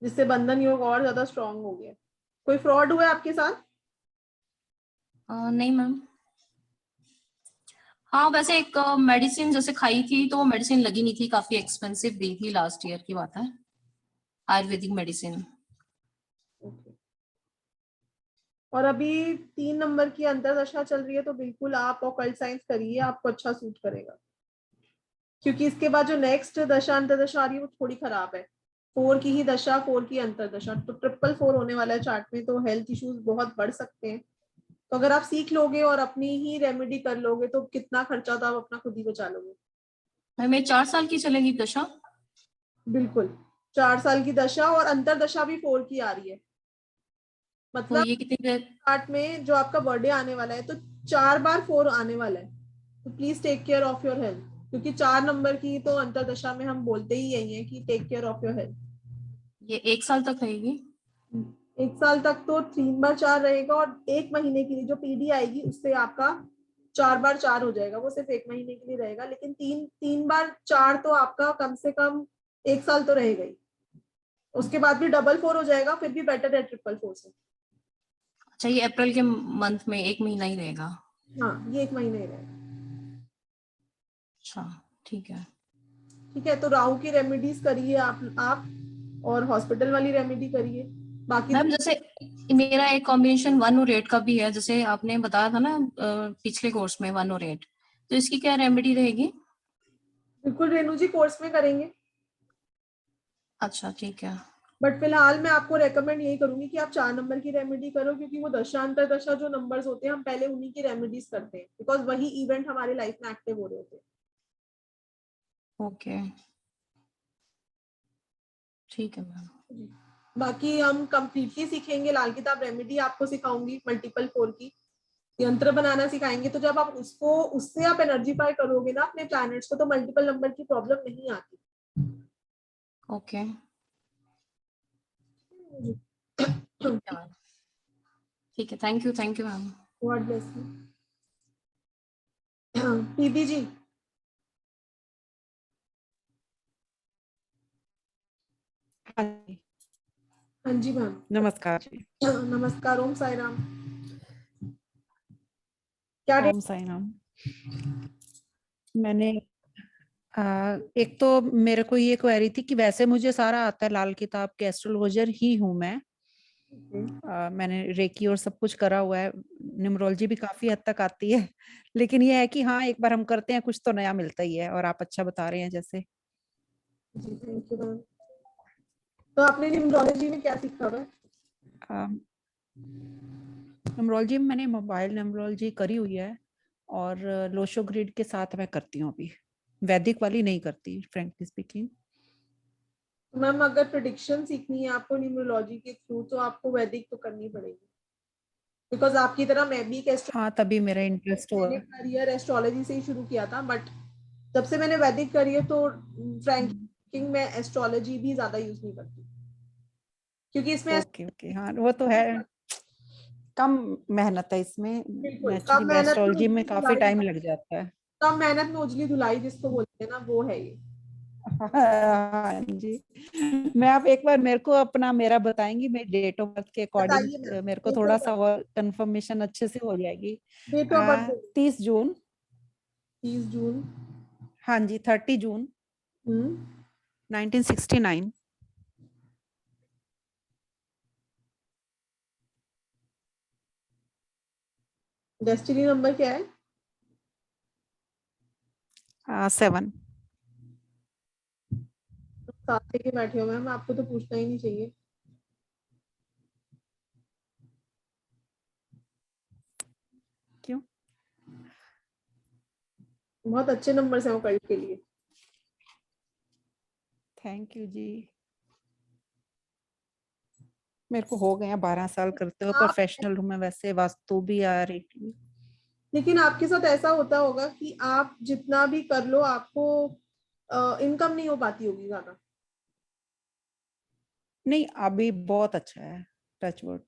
जिससे बंधन योग और ज्यादा स्ट्रांग हो गया। कोई फ्रॉड हुआ है आपके साथ? नहीं मैम। हाँ, वैसे एक मेडिसिन जैसे खाई थी तो वो मेडिसिन लगी नहीं थी, काफी एक्सपेंसिव दी थी, लास्ट ईयर की बात है, आयुर्वेदिक मेडिसिन। और अभी 3 नंबर की अंतरदशा चल रही है, तो बिल्कुल आप ऑकल्ट साइंस करिए, आपको अच्छा सूट करेगा। क्योंकि इसके बाद जो नेक्स्ट दशा अंतरदशा आ रही है वो थोड़ी खराब है। 4 की ही दशा, 4 की अंतरदशा, तो 444 होने वाला है चार्ट में, तो हेल्थ इश्यूज बहुत बढ़ सकते हैं। तो अगर आप सीख लोगे और अपनी ही रेमेडी कर लोगे तो कितना खर्चा तो आप अपना खुद ही बचा लोगे। हमें 4 साल की चलेगी दशा? बिल्कुल 4 साल की दशा, और अंतरदशा भी 4 की आ रही है। तो मतलब ये कितनी देर? चार्ट में जो आपका बर्थडे आने वाला है तो 4 बार 4 आने वाला है। तो please take care of your health, क्योंकि 4 नंबर की तो अंतरदशा में हम बोलते ही यही है कि take care of your health. ये 1 साल तक रहेगी? 1 साल तक तो 3 बार 4 रहेगा, और 1 महीने के लिए जो पीडी आएगी उससे आपका 4 बार 4 हो जाएगा। वो सिर्फ 1 महीने के लिए रहेगा, लेकिन 3 बार 4 तो आपका कम से कम 1 साल तो रहेगा ही। उसके बाद भी डबल 4 हो जाएगा, फिर भी बेटर है 444 से। अच्छा, ये अप्रैल के मंथ में 1 महीना ही रहेगा? हाँ, ये 1 महीना ही रहेगा। अच्छा, ठीक है। ठीक है, तो राहु की रेमेडीज करिए आप और हॉस्पिटल वाली रेमेडी करिए। बाकी मैम, जैसे मेरा एक कॉम्बिनेशन 1 और 8 का भी है, जैसे आपने बताया था ना पिछले कोर्स में 1 और 8, तो इसकी क्या रेमेडी रहेगी? बिल्कुल रेनू जी, कोर्स में करेंगे। अच्छा, ठीक है। बट फिलहाल मैं आपको रेकमेंड यही करूंगी कि आप 4 नंबर की रेमेडी करो, क्योंकि वो दशांतर दशा जो नंबर्स होते हैं हम पहले उन्हीं की रेमेडीज करते हैं, बिकॉज वही इवेंट हमारे लाइफ में एक्टिव हो रहे होते हैं। ओके, ठीक है मैम। बाकी हम कंप्लीटली सीखेंगे, लाल किताब रेमेडी आपको सिखाऊंगी मल्टीपल 4 की, यंत्र बनाना सिखाएंगे। तो जब आप उससे आप एनर्जीफाई करोगे ना अपने प्लैनेट्स को, तो मल्टीपल नंबर की प्रॉब्लम नहीं आती। ओके, ठीक है। Thank you ma'am. God bless you. PB ji. हाँ जी मैम। नमस्कार जी। नमस्कार। ओम साई राम। क्या ओम साई राम। मैंने एक तो मेरे को ये क्वेरी थी कि वैसे मुझे सारा आता है, लाल किताब के एस्ट्रोलॉजर ही हूँ मैं। मैंने रेकी और सब कुछ करा हुआ है, न्यूमरोलॉजी भी काफी हद तक आती है, लेकिन ये है कि हाँ एक बार हम करते हैं कुछ तो नया मिलता ही है, और आप अच्छा बता रहे हैं जैसे। जी थैंक यू मैम। तो आपने न्यूमरोलॉजी में क्या सीखा हुआ है? न्यूमरोलॉजी में मैंने मोबाइल न्यूमरोलॉजी करी हुई है, और लोशो ग्रिड के साथ मैं करती हूँ अभी, वैदिक वाली नहीं करती फ्रेंकली स्पीकिंग। मैम अगर प्रेडिक्शन सीखनी है आपको न्यूमरोलॉजी के थ्रू, तो आपको वैदिक तो करनी पड़ेगी, बिकॉज आपकी तरह मैं भी हाँ, तभी मेरा इंटरेस्ट हुआ। मैंने करियर एस्ट्रोलॉजी से ही शुरू किया था, बट जब से मैंने वैदिक करी है तो फ्रैंकली मैं एस्ट्रोलॉजी भी ज्यादा यूज नहीं करती, क्योंकि इसमें ओके हाँ वो तो है, कम मेहनत है इसमें। बिल्कुल कम एक्चुअली मेहनत में एस्ट्रोलॉजी में काफी धुलाई, टाइम लग जाता है। कम मेहनत में उजली धुलाई जिसको बोलते हैं ना, वो है ये। हाँ जी, मैं आप एक बार मेरे को अपना मेरा बताएंगी, मैं डेट ऑफ बर्थ के बताइए अकॉर्डिंग मैम, मेरे को डेट थोड़ा ऑफ सा और कंफर्मेशन अच्छे से हो जाएगी। डेट ऑफ बर्थ 30 जून 30 जून। हाँ जी 30 जून 1969। डेस्टिनी नंबर क्या है? 7। साथ लेके बैठे हो मैम, आपको तो पूछना ही नहीं चाहिए। क्यों? बहुत अच्छे नंबर है वो कल्ट के लिए। थैंक यू जी, मेरे को हो गया 12 साल करते हुए, आप प्रोफेशनल हूँ मैं वैसे, वास्तु भी आ रही थी। लेकिन आपके साथ ऐसा होता होगा कि आप जितना भी कर लो आपको इनकम नहीं हो पाती होगी ज्यादा। नहीं अभी बहुत अच्छा है, टचवुड,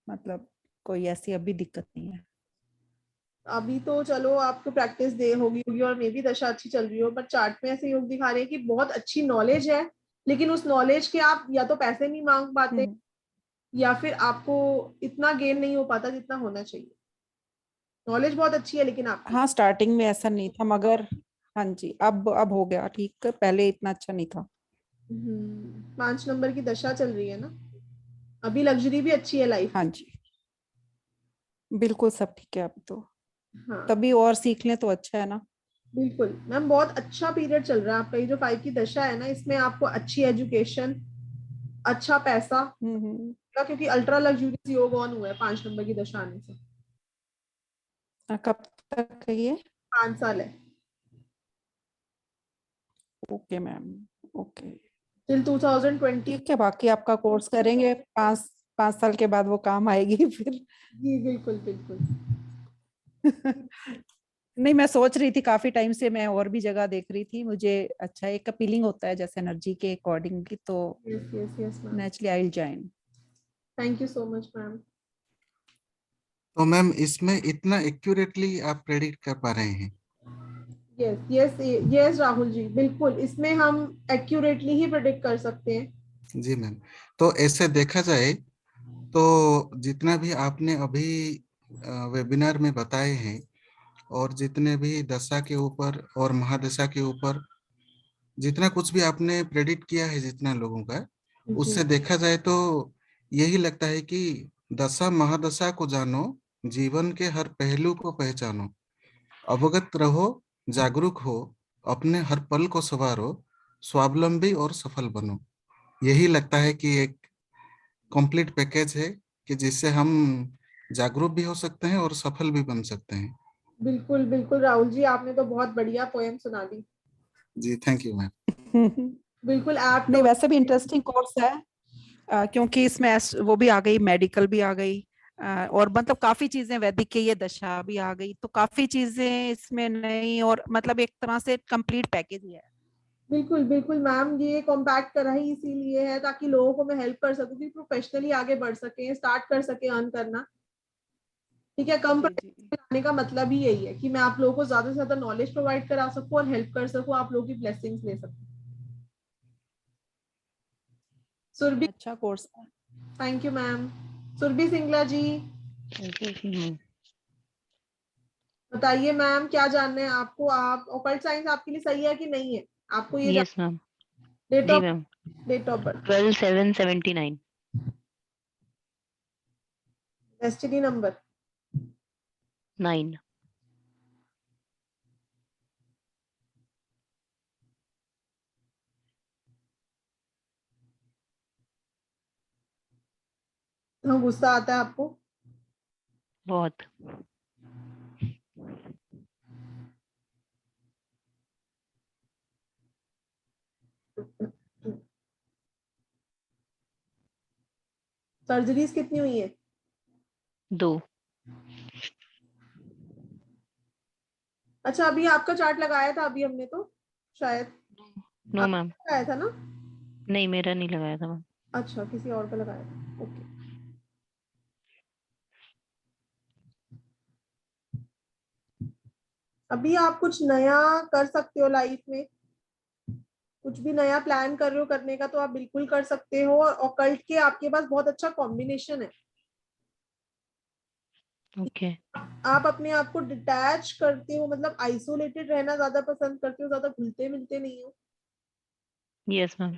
मतलब कोई ऐसी अभी दिक्कत नहीं है। अभी तो चलो आपको प्रैक्टिस दे होगी और मे भी दशा अच्छी चल रही हो, बट चार्ट में ऐसे योग दिखा रहे हैं कि बहुत अच्छी नॉलेज है, लेकिन उस नॉलेज के आप या तो पैसे नहीं मांग पाते या फिर आपको इतना गेन नहीं हो पाता जितना होना चाहिए। नॉलेज बहुत अच्छी है लेकिन आपकी। हाँ स्टार्टिंग में ऐसा नहीं था, मगर हाँ जी अब हो गया ठीक, पहले इतना अच्छा नहीं था। 5 नंबर की दशा चल रही है ना, अभी लग्जरी भी अच्छी है लाइफ हाँ में। जी बिल्कुल सब ठीक है अभी तो, हाँ तभी और सीख लें तो अच्छा है ना। बिल्कुल मैम, बहुत अच्छा पीरियड चल रहा है आपका। ये जो 5 की दशा है ना, इसमें आपको अच्छी एजुकेशन, अच्छा पैसा, क्योंकि अल्ट्रा लग्जूरियस योग ऑन हुआ है 5 नंबर की दशा आने से। कब तक है ये? 5 साल है, ओके मैम, ओके टिल 2020। ठीक है, बाकी आपका कोर्स करेंगे, 5 साल के बाद वो काम आएगी फिर। जी बिल्कुल बिल्कुल। नहीं मैं सोच रही थी काफी टाइम से, मैं और भी जगह देख रही थी, मुझे अच्छा एक अपीलिंग होता है जैसे एनर्जी के अकॉर्डिंगली, तो yes yes yes ma'am, naturally I will join. Thank you so much ma'am. तो मैम इसमें इतना एक्यूरेटली आप प्रेडिक्ट कर पा रहे हैं? Yes yes yes Rahul ji, बिल्कुल इसमें हम एक्यूरेटली ही प्रेडिक्ट कर सकते हैं। जी मैम, तो ऐसे देखा जाए तो जितना भी आपने अभी वेबिनार में बताए हैं और जितने भी दशा के ऊपर और महादशा के ऊपर जितना कुछ भी आपने प्रेडिक्ट किया है जितना लोगों का, जी उससे देखा जाए तो यही लगता है कि दशा महादशा को जानो, जीवन के हर पहलू को पहचानो, अवगत रहो, जागरूक हो, अपने हर पल को संवारो, स्वावलंबी और सफल बनो। यही लगता है कि एक कंप्लीट पैकेज है कि जिससे हम जागरूक भी हो सकते हैं और सफल भी बन सकते हैं। बिल्कुल बिल्कुल राहुल जी, आपने तो बहुत बढ़िया पोएम सुना दी। जी थैंक यू मैम। बिल्कुल ऐप नहीं तो वैसे भी इंटरेस्टिंग कोर्स है, क्योंकि इसमें वो भी आ गई, मेडिकल भी आ गई, और मतलब काफी चीजें, वैदिक की ये दशा भी आ गई, तो काफी चीजें इसमें नई, और मतलब एक तरह से कंप्लीट पैकेज ही है। बिल्कुल बिल्कुल मैम, ये कॉम्पैक्ट करा ही इसीलिए है ताकि लोगों को मैं हेल्प कर सकूं कि प्रोफेशनली आगे बढ़ सके, स्टार्ट कर सके अर्न करना। ठीक है, कम जी जी आने का मतलब ही यही है कि मैं आप लोगों को ज्यादा से ज्यादा नॉलेज प्रोवाइड करा सकूं और हेल्प कर सकूं, आप लोगों की ब्लेसिंग्स ले सकूं। सुरभि, अच्छा कोर्स है। Thank you ma'am. Surbhi Singla ji, बताइए मैम क्या जानना है आपको? आप ऑकल्ट साइंस आपके लिए सही है कि नहीं है? आपको ये यस मैम। डेट जी of ma'am, date of birth, 12/7/79। Destiny number, 9। हाँ गुस्सा आता है आपको? बहुत। सर्जरीज कितनी हुई है? 2। अच्छा, अभी आपका चार्ट लगाया था अभी हमने तो शायद, नो आपका मैम, लगाया था ना? नहीं मेरा नहीं लगाया था मैम। अच्छा, किसी और का लगाया था, ओके। अभी आप कुछ नया कर सकते हो लाइफ में, कुछ भी नया प्लान कर रहे हो करने का तो आप बिल्कुल कर सकते हो, और ऑकल्ट के आपके पास बहुत अच्छा कॉम्बिनेशन है। ओके आप अपने आप को डिटैच करते हो, मतलब आइसोलेटेड रहना ज्यादा पसंद करते हो, ज्यादा घुलते मिलते नहीं हो, यस मैम।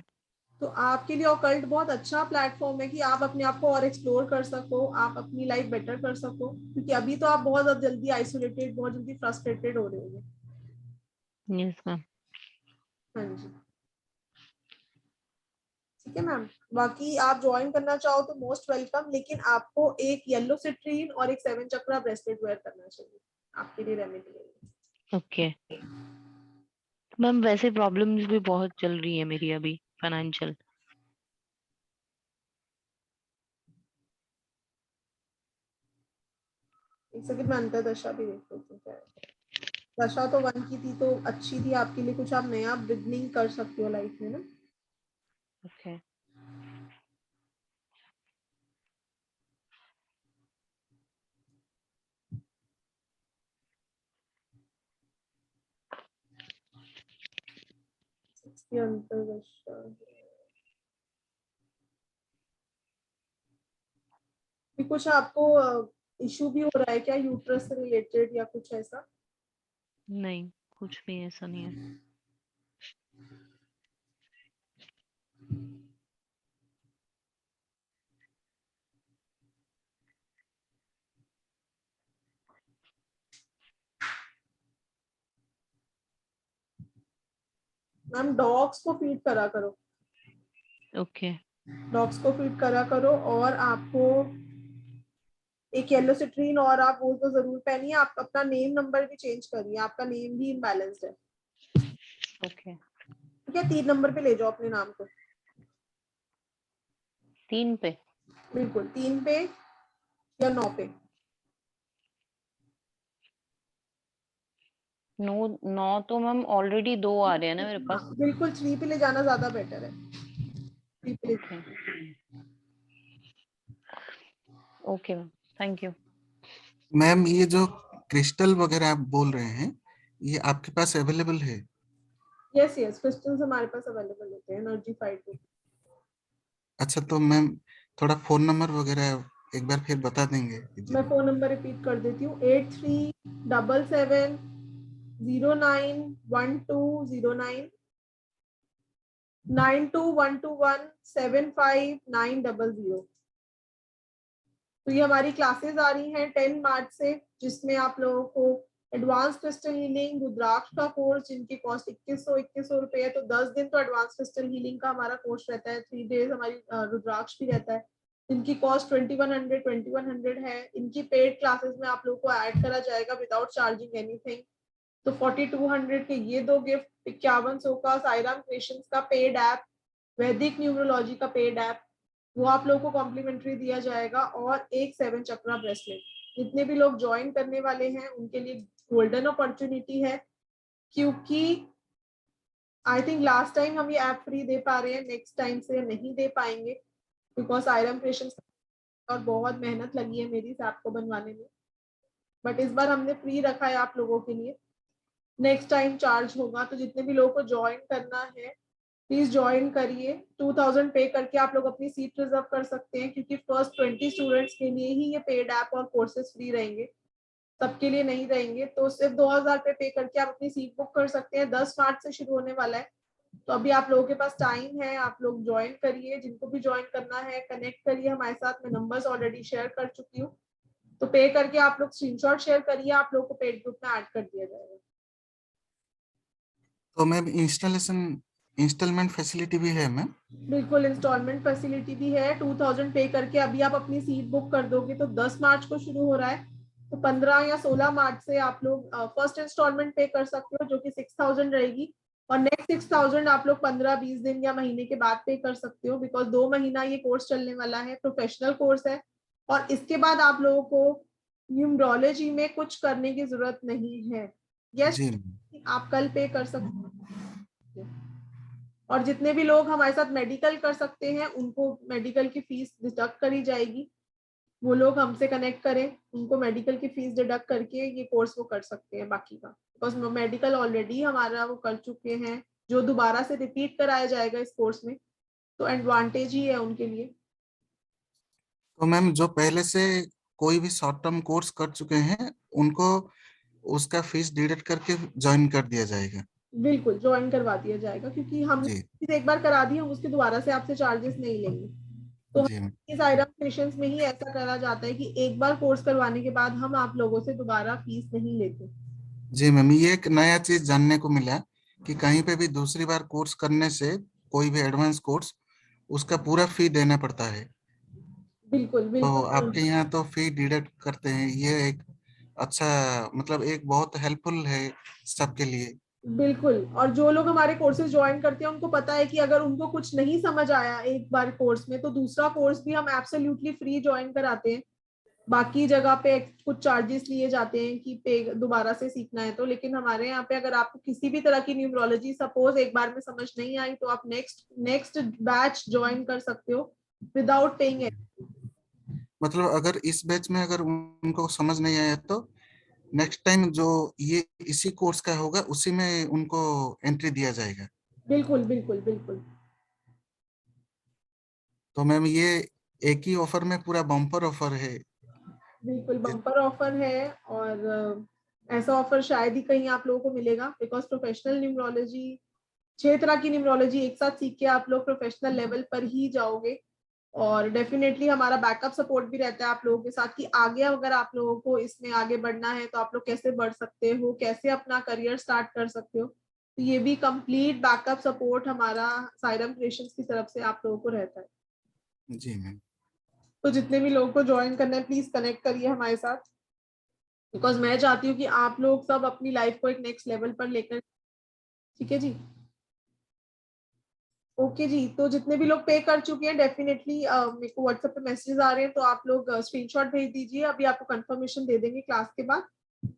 तो आपके लिए ऑकल्ट बहुत अच्छा प्लेटफॉर्म है कि आप अपने आप को और एक्सप्लोर कर सको, आप अपनी लाइफ बेटर कर सको, क्योंकि अभी तो आप बहुत ज्यादा जल्दी आइसोलेटेड, बहुत जल्दी फ्रस्ट्रेटेड हो रहे होंगे। Yes ma'am. हाँ जी, ठीक है मैम। बाकी आप ज्वाइन करना चाहो तो मोस्ट वेलकम, लेकिन आपको एक येलो सिट्रीन और एक 7 चक्रा ब्रेसलेट वेयर करना चाहिए, आपके लिए रेमेडी है। ओके मैम, वैसे प्रॉब्लम्स भी बहुत चल रही है मेरी अभी फाइनेंशियल। एक सेकंड में अंतर दशा भी देख लेते हैं क्या है। दशा तो 1 की थी तो अच्छी थी आपके लिए, कुछ आप नया बिगनिंग कर सकते हो लाइफ में ना। ओके इसकी अंतर दशा भी कुछ आपको इशू भी हो रहा है क्या, यूट्रस से रिलेटेड या कुछ ऐसा? नहीं, कुछ भी ऐसा नहीं है। मैम डॉग्स को फीड करा करो, ओके डॉग्स को फीड करा करो, और आपको एक येलो सिट्रीन, और आप वो तो जरूर पहनिए। आप अपना नेम नंबर भी चेंज करिए, आपका नेम भी इम्बैलेंस्ड है। ओके ठीक है, 3 नंबर पे ले जाओ अपने नाम को। 3 पे? बिल्कुल 3 पे या 9 पे। 9 तो मैम ऑलरेडी 2 आ रहे हैं ना मेरे पास। हाँ, बिल्कुल 3 पे ले जाना ज्यादा बेटर है। 3 पे okay okay ma'am, thank you. Ma'am ये जो क्रिस्टल वगैरह आप बोल रहे हैं, ये आपके पास अवेलेबल है? यस यस, क्रिस्टल्स हमारे पास अवेलेबल होते हैं एनर्जी फाइट। अच्छा, तो मैम थोड़ा फोन नंबर वगैरह एक बार फिर बता देंगे? मैं फोन नंबर रिपीट कर देती हूँ, 8377091209 9212175900। तो ये हमारी क्लासेस आ रही हैं 10 मार्च से, जिसमें आप लोगों को एडवांस क्रिस्टल हीलिंग, रुद्राक्ष का कोर्स जिनकी कॉस्ट 2100 रुपए है, तो 10 दिन तो एडवांस क्रिस्टल हीलिंग का हमारा कोर्स रहता है, 3 डेज हमारी रुद्राक्ष भी रहता है। इनकी कॉस्ट 2100 है। इनकी पेड क्लासेस में आप लोगों को ऐड करा जाएगा विदाउट चार्जिंग एनीथिंग। तो 4200 के ये 2 गिफ्ट, 5100 का साईराम क्रिएशंस का पेड ऐप, वैदिक न्यूमरोलॉजी का पेड ऐप, वो आप लोगों को कॉम्प्लीमेंट्री दिया जाएगा, और एक 7 चक्रा ब्रेसलेट। जितने भी लोग ज्वाइन करने वाले हैं उनके लिए गोल्डन अपॉर्चुनिटी है, क्योंकि आई थिंक लास्ट टाइम हम ये ऐप फ्री दे पा रहे हैं, नेक्स्ट टाइम से नहीं दे पाएंगे, बिकॉज साईराम क्रिएशंस और बहुत मेहनत लगी है मेरी इस ऐप को बनवाने में, बट इस बार हमने फ्री रखा है आप लोगों के लिए। नेक्स्ट टाइम चार्ज होगा, तो जितने भी लोगों को ज्वाइन करना है प्लीज ज्वाइन करिए। 2000 पे करके आप लोग अपनी सीट रिजर्व कर सकते हैं, क्योंकि फर्स्ट 20 स्टूडेंट्स के लिए ही ये पेड ऐप और कोर्सेज फ्री रहेंगे, सबके लिए नहीं रहेंगे। तो सिर्फ 2000 पे करके आप अपनी सीट बुक कर सकते हैं। 10 मार्च से शुरू होने वाला है, तो अभी आप लोगों के पास टाइम है, आप लोग ज्वाइन करिए। जिनको भी ज्वाइन करना है कनेक्ट करिए हमारे साथ, मैं नंबर्स ऑलरेडी शेयर कर चुकी हूँ। तो पे करके आप लोग स्क्रीनशॉट शेयर करिए, आप लोगों को पेड ग्रुप में ऐड कर दिया जाएगा। तो मैम इंस्टॉलमेंट फैसिलिटी भी है मैम? बिल्कुल, इंस्टॉलमेंट फैसिलिटी भी है। 2000 पे करके अभी आप अपनी सीट बुक कर दोगे तो 10 मार्च को शुरू हो रहा है, तो 15 या 16 मार्च से आप लोग फर्स्ट इंस्टॉलमेंट पे कर सकते हो, जो कि 6000 रहेगी, और नेक्स्ट 6000 आप लोग 15-20 दिन या महीने के बाद पे कर सकते हो, बिकॉज 2 महीना ये कोर्स चलने वाला है, प्रोफेशनल कोर्स है। और इसके बाद आप लोगों को न्यूमरोलॉजी में कुछ करने की जरूरत नहीं है। यस, आप कल पे कर सकते हो। और जितने भी लोग हमारे साथ मेडिकल कर सकते हैं उनको मेडिकल की फीस डिडक्ट करी जाएगी। वो लोग हमसे कनेक्ट करें, उनको मेडिकल की फीस डिडक्ट करके ये कोर्स वो कर सकते हैं बाकी का, बिकॉज मेडिकल ऑलरेडी हमारा वो कर चुके हैं, जो दोबारा से रिपीट कराया जाएगा इस कोर्स में, तो एडवांटेज ही है उनके लिए। तो मैम जो पहले से कोई भी शॉर्ट टर्म कोर्स कर चुके हैं उनको उसका फीस डिडक्ट करके ज्वाइन कर दिया जाएगा? बिल्कुल ज्वाइन करवा दिया जाएगा, क्योंकि हमने जी एक बार करा दी, हम उसके दोबारा से आपसे चार्जेस नहीं लेंगे। तो जी इस आयरन सेशंस में ही ऐसा करा जाता है कि एक बार कोर्स करवाने के बाद हम आप लोगों से दोबारा फीस नहीं लेते। जी मैम, ये एक नया चीज जानने को मिला कि कहीं पे भी दूसरी बार कोर्स करने से कोई भी एडवांस कोर्स उसका पूरा फी देना पड़ता है। बिल्कुल तो बिल्कुल आपके यहाँ तो फी डिडक्ट करते हैं, ये एक अच्छा मतलब एक बहुत हेल्पफुल है सबके लिए। बिल्कुल। और जो लोग हमारे कोर्सेज ज्वाइन करते हैं उनको पता है कि अगर उनको कुछ नहीं समझ आया एक बार कोर्स में, तो दूसरा कोर्स भी हम एब्सोल्युटली फ्री ज्वाइन कराते हैं। बाकी जगह पे कुछ चार्जेस लिए जाते हैं कि पे दोबारा से सीखना है तो, लेकिन हमारे यहाँ पे अगर आपको किसी भी तरह की न्यूमरोलॉजी सपोज एक बार में समझ नहीं आई, तो आप नेक्स्ट बैच ज्वाइन कर सकते हो विदाउट पेइंग। मतलब अगर इस बैच में अगर उनको समझ नहीं आया तो नेक्स्ट टाइम जो ये इसी कोर्स का होगा उसी में उनको एंट्री दिया जाएगा? बिल्कुल बिल्कुल बिल्कुल। तो मैम ये एक ही ऑफर में पूरा बम्पर ऑफर है? बिल्कुल बम्पर ऑफर है, और ऐसा ऑफर शायद ही कहीं आप लोगों को मिलेगा, बिकॉज प्रोफेशनल न्यूमरोलॉजी 6 तरह की न्यूमरोलॉजी एक साथ सीख के आप लोग प्रोफेशनल लेवल पर ही जाओगे। और डेफिनेटली हमारा बैकअप सपोर्ट भी रहता है आप लोगों के साथ कि आगे अगर आप लोगों को इसमें आगे बढ़ना है तो आप लोग कैसे बढ़ सकते हो, कैसे अपना करियर स्टार्ट कर सकते हो। तो ये भी कंप्लीट बैकअप सपोर्ट हमारा सायरम क्रिएशंस की तरफ से आप लोगों को रहता है। जी मैम। तो जितने भी लोगों को ज्वाइन करना है प्लीज कनेक्ट करिए हमारे साथ, बिकॉज मैं चाहती हूँ कि आप लोग सब अपनी लाइफ को एक नेक्स्ट लेवल पर लेकर। ठीक है जी, ओके जी। तो जितने भी लोग पे कर चुके हैं डेफिनेटली मेरे को व्हाट्सएप पे मैसेजेस आ रहे हैं, तो आप लोग स्क्रीनशॉट भेज दीजिए, अभी आपको कंफर्मेशन दे देंगे क्लास के बाद।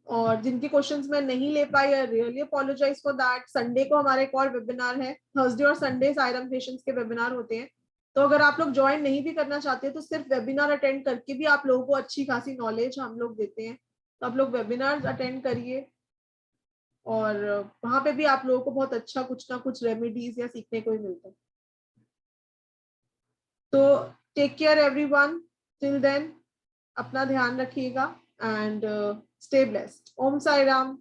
और जिनके क्वेश्चंस मैं नहीं ले पाई, I really apologise for that. Sunday को हमारा एक और वेबिनार है, थर्सडे और संडे सायरम क्रिएशंस के वेबिनार होते हैं। तो अगर आप लोग ज्वाइन नहीं भी करना चाहते तो सिर्फ वेबिनार अटेंड करके भी आप लोगों को अच्छी खासी नॉलेज हम लोग देते हैं। तो आप लोग वेबिनार अटेंड करिए, और वहां पे भी आप लोगों को बहुत अच्छा कुछ ना कुछ रेमेडीज या सीखने को ही मिलता है। तो take care everyone, till then अपना ध्यान रखिएगा and stay blessed. Om Sai Ram.